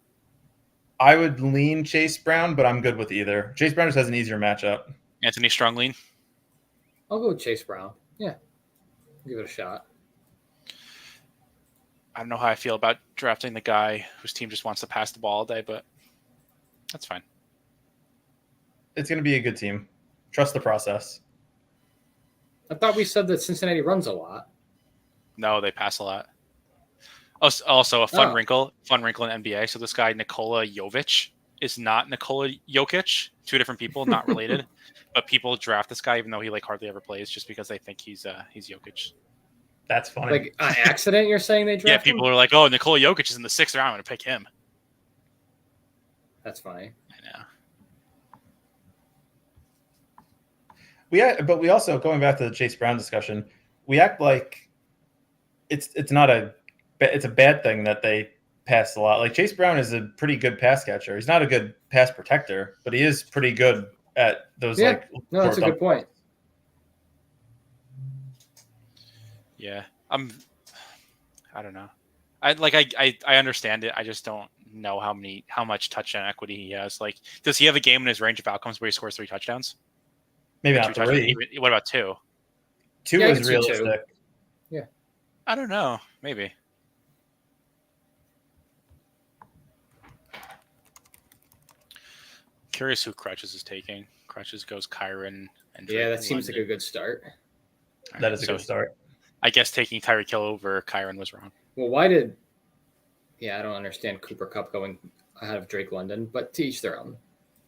I would lean Chase Brown, but I'm good with either. Chase Brown just has an easier matchup. Anthony Strong lean? I'll go with Chase Brown. Yeah. Give it a shot. I don't know how I feel about drafting the guy whose team just wants to pass the ball all day, but that's fine. It's going to be a good team. Trust the process. I thought we said that Cincinnati runs a lot. No, they pass a lot. Also, a fun wrinkle in NBA. So this guy, Nikola Jovic, is not Nikola Jokic. Two different people, not related. But people draft this guy even though he hardly ever plays just because they think he's Jokic. That's funny. Like an accident, you're saying they draft Yeah, people him? are like, oh, Nikola Jokic is in the 6th round. I'm going to pick him. That's funny. I know. But we also, going back to the Chase Brown discussion, we act like it's a bad thing that they pass a lot. Like Chase Brown is a pretty good pass catcher. He's not a good pass protector, but he is pretty good at those. No, that's a good point. Yeah, I don't know. I understand it. I just don't know how much touchdown equity he has. Like, does he have a game in his range of outcomes where he scores 3 touchdowns? Maybe not 3. What about 2? 2 Yeah, is realistic. 2. Yeah, I don't know. Maybe. Curious who Crutches is taking. Crutches goes Kyron and Drake that seems like a good start. That is a good start. I guess taking Tyreek Hill over Kyron was wrong. Well, why did? Yeah, I don't understand Cooper Kupp going ahead of Drake London, but to each their own.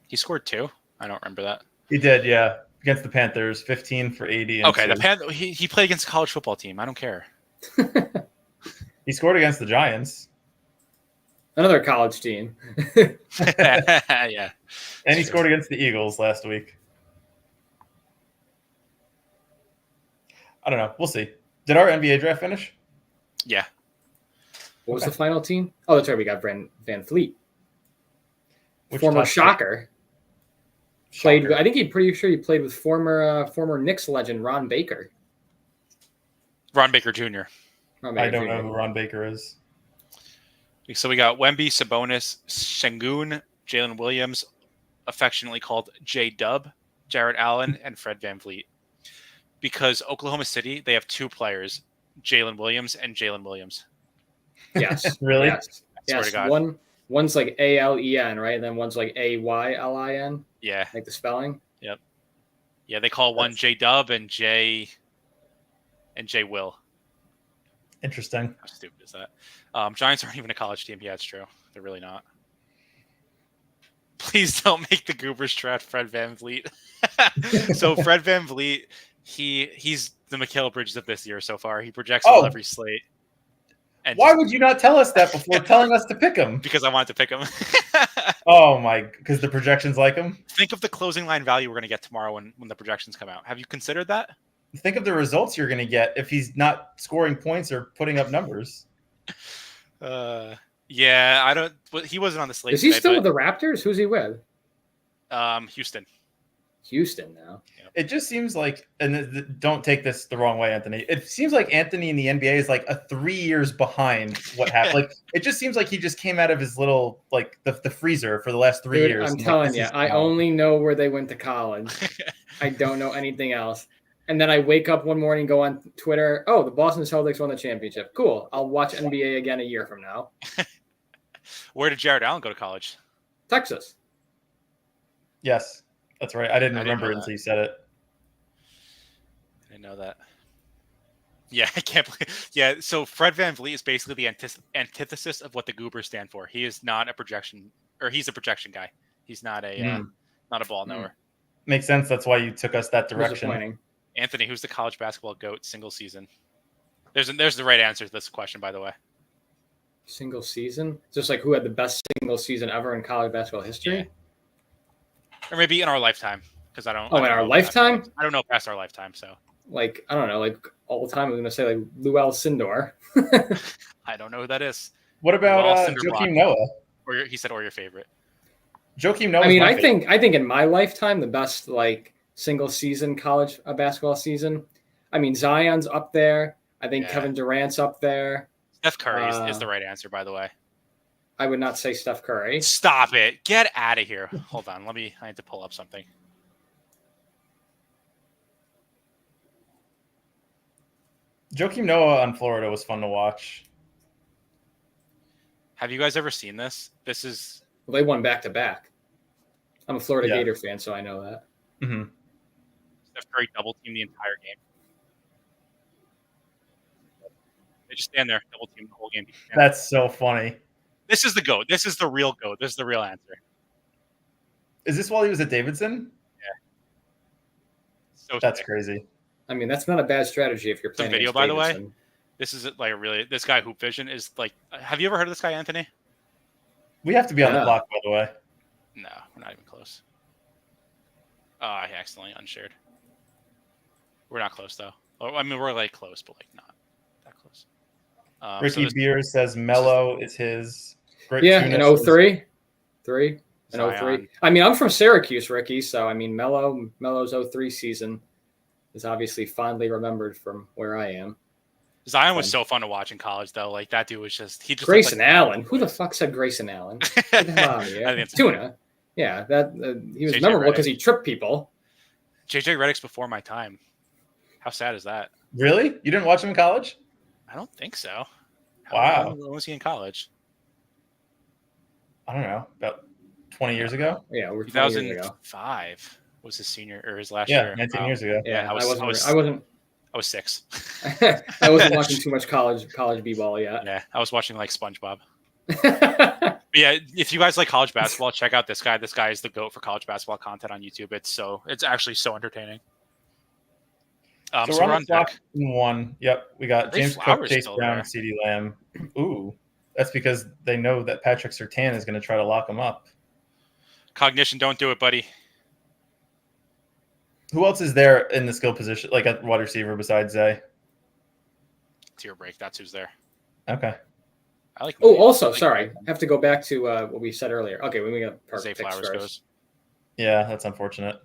He scored 2. I don't remember that. He did, yeah, against the Panthers, 15 for 80. Okay, he played against a college football team. I don't care. He scored against the Giants. Another college team. Yeah. And he scored against the Eagles last week. I don't know. We'll see. Did our NBA draft finish? Yeah. What was the final team? Oh, that's right. We got Van Fleet. Which former top Shocker. Played. I think pretty sure he played with former Knicks legend Ron Baker. Ron Baker Jr. I don't know who Ron Baker is. So we got Wemby, Sabonis, Sengun, Jalen Williams, affectionately called J-Dub, Jarrett Allen, and Fred VanVleet. Because Oklahoma City, they have 2 players, Jalen Williams and Jalen Williams. Yes. Really? Yes. Swear to God. One's like A-L-E-N, right? And then one's like A-Y-L-I-N. Yeah. Like the spelling. Yep. Yeah, they call one J-Dub and J Will. Interesting. How stupid is that? Giants aren't even a college team. Yeah, it's true. They're really not. Please don't make the Goobers draft Fred VanVleet. So Fred VanVleet, he's the Mikal Bridges of this year so far. He projects well every slate. And why would you not tell us that before telling us to pick him? Because I wanted to pick him. Oh my! Because the projections like him. Think of the closing line value we're going to get tomorrow when the projections come out. Have you considered that? Think of the results you're going to get if he's not scoring points or putting up numbers. Yeah, I don't. But he wasn't on the slate. Is he still with the Raptors? Who's he with? Houston. Houston now. It just seems like, and don't take this the wrong way, Anthony. It seems like Anthony in the NBA is like 3 years behind what happened. Like it just seems like he just came out of his little the freezer for the last 3 years. I'm telling you, I only know where they went to college. I don't know anything else. And then I wake up one morning, go on Twitter. Oh, the Boston Celtics won the championship. Cool. I'll watch NBA again a year from now. Where did Jarrett Allen go to college? Texas. Yes, that's right. I didn't remember until you said it. I didn't know that. Yeah, I can't believe. Yeah, so Fred VanVleet is basically the antithesis of what the Goobers stand for. He is not a projection, or he's a projection guy. He's not a not a ball knower. Makes sense. That's why you took us that direction. Anthony, who's the college basketball GOAT single season? There's the right answer to this question, by the way. Single season? Just like who had the best single season ever in college basketball history? Yeah. Or maybe in our lifetime, because I don't. Oh, I don't in our know lifetime? I don't know past our lifetime, so Like, I don't know, like all the time I'm going to say like Luel Sindor. I don't know who that is. What about Well, Cinder Joakim Block. Noah? He said, or your favorite. Joakim Noah. I mean, I think in my lifetime the best like single season college basketball season. I mean, Zion's up there. I think Kevin Durant's up there. Steph Curry is the right answer, by the way. I would not say Steph Curry. Stop it! Get out of here! Hold on, I need to pull up something. Joakim Noah on Florida was fun to watch. Have you guys ever seen this? This is. Well, they won back to back. I'm a Florida Yeah. Gator fan, so I know that. Mm-hmm. Steph Curry double teamed the entire game. They just stand there, double team the whole game. That's so funny. This is the GOAT. This is the real GOAT. This is the real answer. Is this while he was at Davidson? So That's sick. crazy. I mean, that's not a bad strategy if you're Some playing. video, against by the way. Davidson. This is like really. This guy Hoop Vision is like. Have you ever heard of this guy, Anthony? We have to be on the Yeah. clock, by the way. No, we're not even close. Oh, I accidentally unshared. We're not close though. Oh, I mean, we're like close, but like not that close. Ricky Beers says Mello is his. Great Yeah, Tunis in is- 03. 3. In Zion. 03. I mean, I'm from Syracuse, Ricky, so I mean, Melo's 03 season is obviously fondly remembered from where I am. Zion was so fun to watch in college, though. Like that dude was just he just looked Grayson like- Allen. Who the fuck said Grayson Allen? Get the hell out of I here. think it's- Tuna. Yeah, that he was JJ memorable because Redick. he tripped people. JJ Redick's before my time. How sad is that? Really? You didn't watch him in college? I don't think so. Wow. When was he in college? I don't know. About 20 years ago? Yeah, we're 20 years ago. 2005 was his senior or his last Yeah, year. 19 Wow. years ago. Yeah, I was- I was 6. I wasn't watching too much college b-ball yet. Yeah, I was watching like SpongeBob. But yeah, if you guys like college basketball, check out this guy. This guy is the GOAT for college basketball content on YouTube. It's actually so entertaining. So we're on the clock in 1. Yep, we got Ray James Cook, Flowers Chase still Brown, there. CeeDee Lamb. Ooh, that's because they know that Patrick Surtain is going to try to lock him up. Cognition, don't do it, buddy. Who else is there in the skill position, like at wide receiver besides Zay? It's your break. That's who's there. Okay. I like. Oh, Moody. also, I like sorry, have to go back to what we said earlier. Okay, we got Zay perfect picks Flowers first. goes. Yeah, that's unfortunate.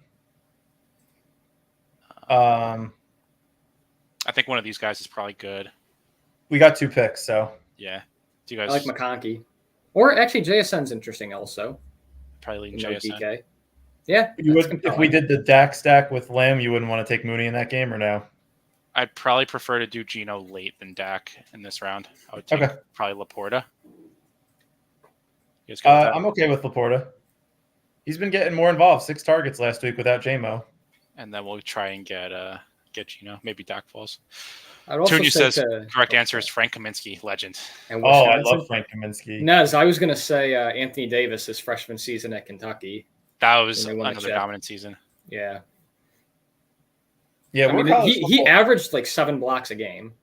I think one of these guys is probably good. We got 2 picks, so Yeah. Do you I guys like McConkey. Or actually, JSN's interesting also. probably lean You know, JSN? DK. Yeah. you that's would, if compelling. we did the Dak stack with Lamb, you wouldn't want to take Mooney in that game, or no? I'd probably prefer to do Geno late than Dak in this round. I would take Okay. probably Laporta. You guys go with that? I'm okay with Laporta. He's been getting more involved. 6 targets last week without JMO. And then we'll try and get Geno. Maybe Dak falls. I'd also Tunya say says correct answer is Frank Kaminsky, legend. and Oh, I Wisconsin. love Frank Kaminsky. Nez, I was going to say Anthony Davis his freshman season at Kentucky. That was And they won the another chip. dominant season. Yeah. Yeah, I we're mean, college he football. averaged like 7 blocks a game.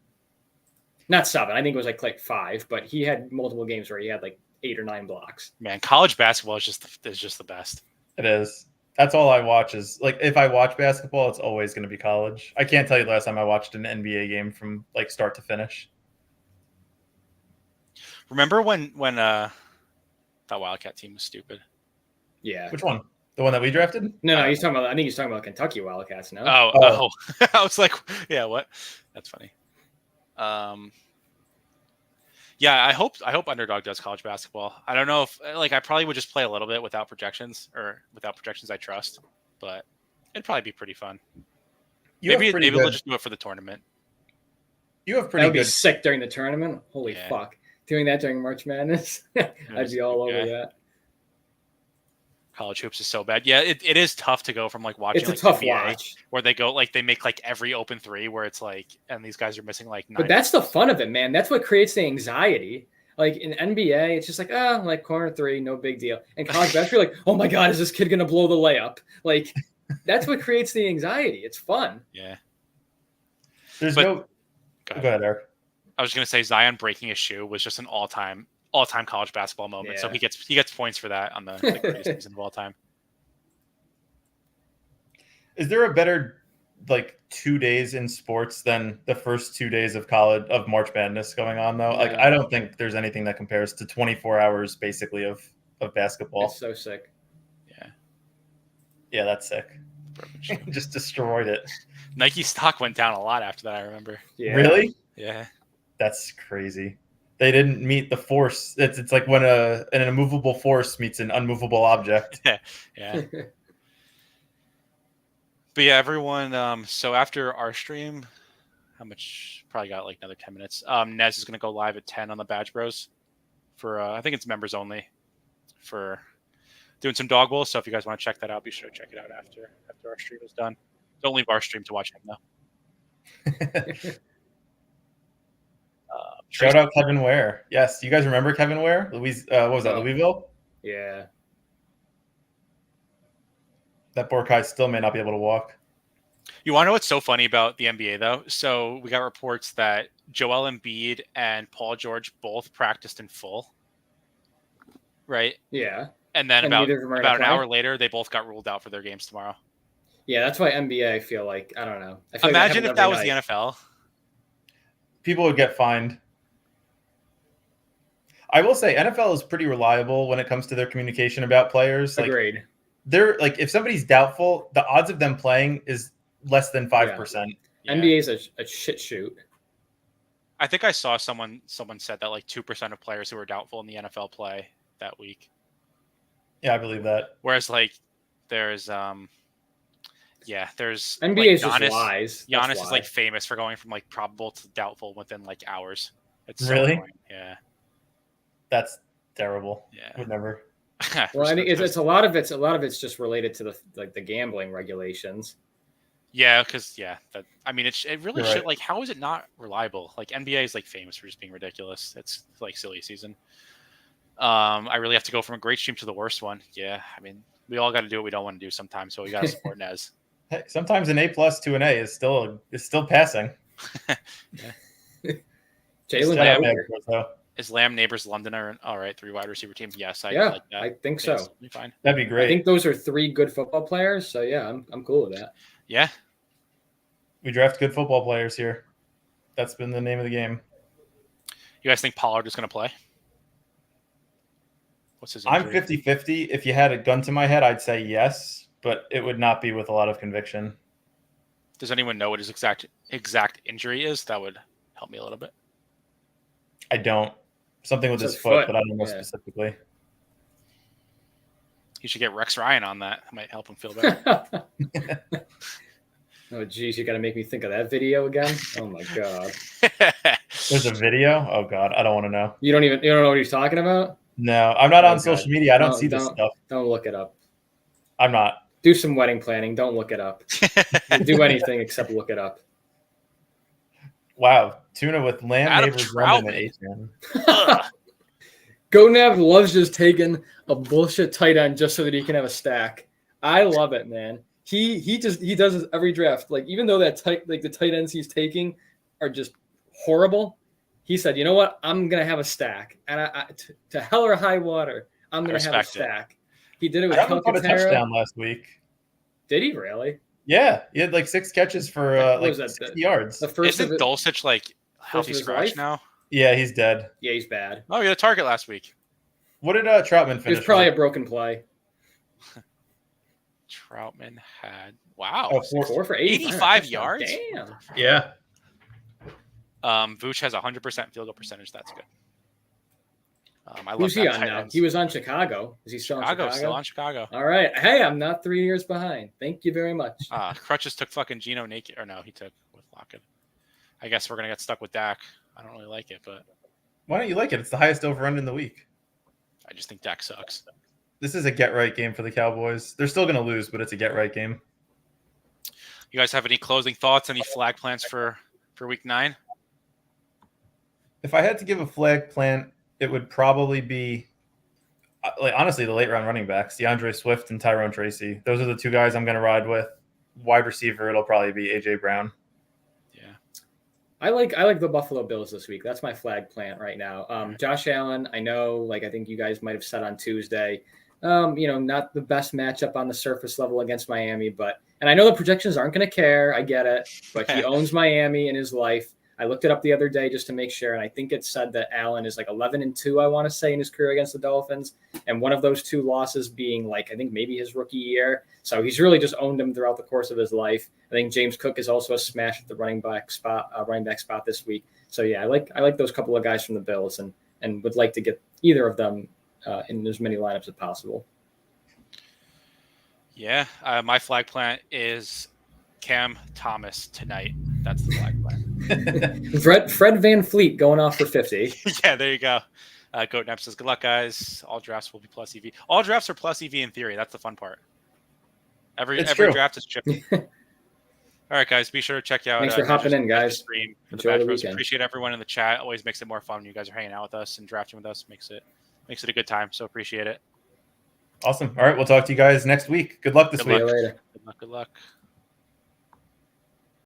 Not 7. I think it was like 5, but he had multiple games where he had like 8 or 9 blocks. Man, college basketball is just the best. It is. That's all I watch is like if I watch basketball, it's always going to be college. I can't tell you the last time I watched an NBA game from like start to finish. Remember when that Wildcat team was stupid? Yeah. Which one? The one that we drafted? No, he's talking about. I think he's talking about Kentucky Wildcats now. Oh. I was like, yeah, what? That's funny. Yeah, I hope Underdog does college basketball. I don't know if like I probably would just play a little bit without projections I trust, but it'd probably be pretty fun. Maybe we'll just do it for the tournament. You have that pretty would be good. sick during the tournament. Holy Yeah. fuck! Doing that during March Madness, I'd be all over that. College hoops is so bad. Yeah, it is tough to go from like watching It's a like tough NBA, watch. where they go like they make like every open 3 where it's like and these guys are missing like 9. But that's the fun of it, man. That's what creates the anxiety. Like in NBA, it's just like, like corner 3, no big deal. And college basketball, you're like, oh my God, is this kid gonna blow the layup? Like that's what creates the anxiety. It's fun. Yeah. There's but- no. Go ahead, Eric. I was going to say Zion breaking his shoe was just an all-time college basketball moment. So Yeah. he gets points for that on the greatest season of all time. Is there a better 2 days in sports than the first 2 days of March Madness going on though? Like, Yeah. I don't think there's anything that compares to 24 hours basically of basketball. It's so sick. Yeah, that's sick. Just destroyed it. Nike stock went down a lot after that, I remember. Yeah. Really? Yeah. That's crazy. They didn't meet the force. It's like when an immovable force meets an unmovable object. Yeah. But yeah, everyone. So after our stream, how much? Probably got like another 10 minutes. Nez is going to go live at 10 on the Badge Bros for I think it's members only for doing some dog bowl. So if you guys want to check that out, be sure to check it out after our stream is done. Don't leave our stream to watch him though. Shout out Kevin Ware. Yes, you guys remember Kevin Ware? What was that? Louisville? Yeah. That poor guy still may not be able to walk. You want to know what's so funny about the NBA though? So we got reports that Joel Embiid and Paul George both practiced in full, right? Yeah. And then about an hour later, they both got ruled out for their games tomorrow. Yeah, that's why NBA. I feel like I don't know. Imagine if that was the NFL. People would get fined. I will say NFL is pretty reliable when it comes to their communication about players. Agreed. They're like, if somebody's doubtful, the odds of them playing is less than 5%. Yeah. NBA is a shit shoot. I think I saw someone said that like 2% of players who were doubtful in the NFL play that week. Yeah, I believe that. Whereas like there's NBA like, is just lies. Giannis is like famous for going from like probable to doubtful within like hours. It's so really annoying. Yeah. That's terrible. Yeah. Would never. Well, I mean, it's a lot of it's just related to the gambling regulations. Yeah, because it really You're should. right. Like, how is it not reliable? Like NBA is like famous for just being ridiculous. It's like silly season. I really have to go from a great stream to the worst one. Yeah, I mean, we all got to do what we don't want to do sometimes, so we got to support Nez. Hey, sometimes an A+ to an A is still passing. Jalen Is Lamb Neighbors London are all right? 3 wide receiver team. Yes, I like that. I think so. Be fine. That'd be great. I think those are 3 good football players. So yeah, I'm cool with that. Yeah, we draft good football players here. That's been the name of the game. You guys think Pollard is going to play? What's his injury? I'm 50-50. If you had a gun to my head, I'd say yes, but it would not be with a lot of conviction. Does anyone know what his exact injury is? That would help me a little bit. I don't. Something with his foot, but I don't know specifically. You should get Rex Ryan on that. It might help him feel better. Oh, geez, you got to make me think of that video again. Oh my god. There's a video. Oh god, I don't want to know. You don't know what he's talking about? No, I'm not on social media. I don't see this stuff. Don't look it up. I'm not. Do some wedding planning. Don't look it up. Do anything except look it up. Wow, tuna with lamb Adam neighbors Troutman. London at 8. GoNav loves just taking a bullshit tight end just so that he can have a stack. I love it, man. He does this every draft. Like, even though the tight ends he's taking are just horrible, he said, you know what? I'm gonna have a stack, and to hell or high water, I'm gonna have a stack. He did it with Troutman caught a touchdown last week. Did he really? Yeah, he had like 6 catches for like 60 yards. The first Isn't Dulcich like healthy scratch now? Yeah, he's dead. Yeah, he's bad. Oh, he had a target last week. What did Troutman finish? It was probably a broken play. Troutman had 4 for 85 yards. Damn. Yeah. Vooch has 100% field goal percentage. That's good. Who's he on now? He was on Chicago. Is he still on Chicago? Still on Chicago. All right. Hey, I'm not 3 years behind. Thank you very much. Crutches took fucking Geno naked. Or no, he took with Lockett. I guess we're going to get stuck with Dak. I don't really like it, but. Why don't you like it? It's the highest over-under in the week. I just think Dak sucks. This is a get-right game for the Cowboys. They're still going to lose, but it's a get-right game. You guys have any closing thoughts? Any flag plans for week 9? If I had to give a flag plan, it would probably be, like, honestly, the late-round running backs, DeAndre Swift and Tyrone Tracy. Those are the 2 guys I'm going to ride with. Wide receiver, it'll probably be A.J. Brown. Yeah. I like the Buffalo Bills this week. That's my flag plant right now. Josh Allen, I know, like I think you guys might have said on Tuesday, not the best matchup on the surface level against Miami, and I know the projections aren't going to care. I get it, but he owns Miami in his life. I looked it up the other day just to make sure, and I think it said that Allen is like 11-2, I want to say, in his career against the Dolphins, and one of those 2 losses being like I think maybe his rookie year. So he's really just owned him throughout the course of his life. I think James Cook is also a smash at the running back spot this week. So yeah, I like those couple of guys from the Bills, and would like to get either of them in as many lineups as possible. Yeah, my flag plant is Cam Thomas tonight. That's the flag plant. Fred Van Fleet going off for 50. Yeah, there you go. Goat Nep says, good luck, guys. All drafts will be plus EV. All drafts are plus EV in theory. That's the fun part. Every draft is chippy. All right, guys. Be sure to check out. Thanks for hopping in, guys. Stream for Enjoy the Bros. weekend. Appreciate everyone in the chat. Always makes it more fun when you guys are hanging out with us and drafting with us. Makes it a good time. So appreciate it. Awesome. All right, we'll talk to you guys next week. Good luck this week. See you later. Good luck.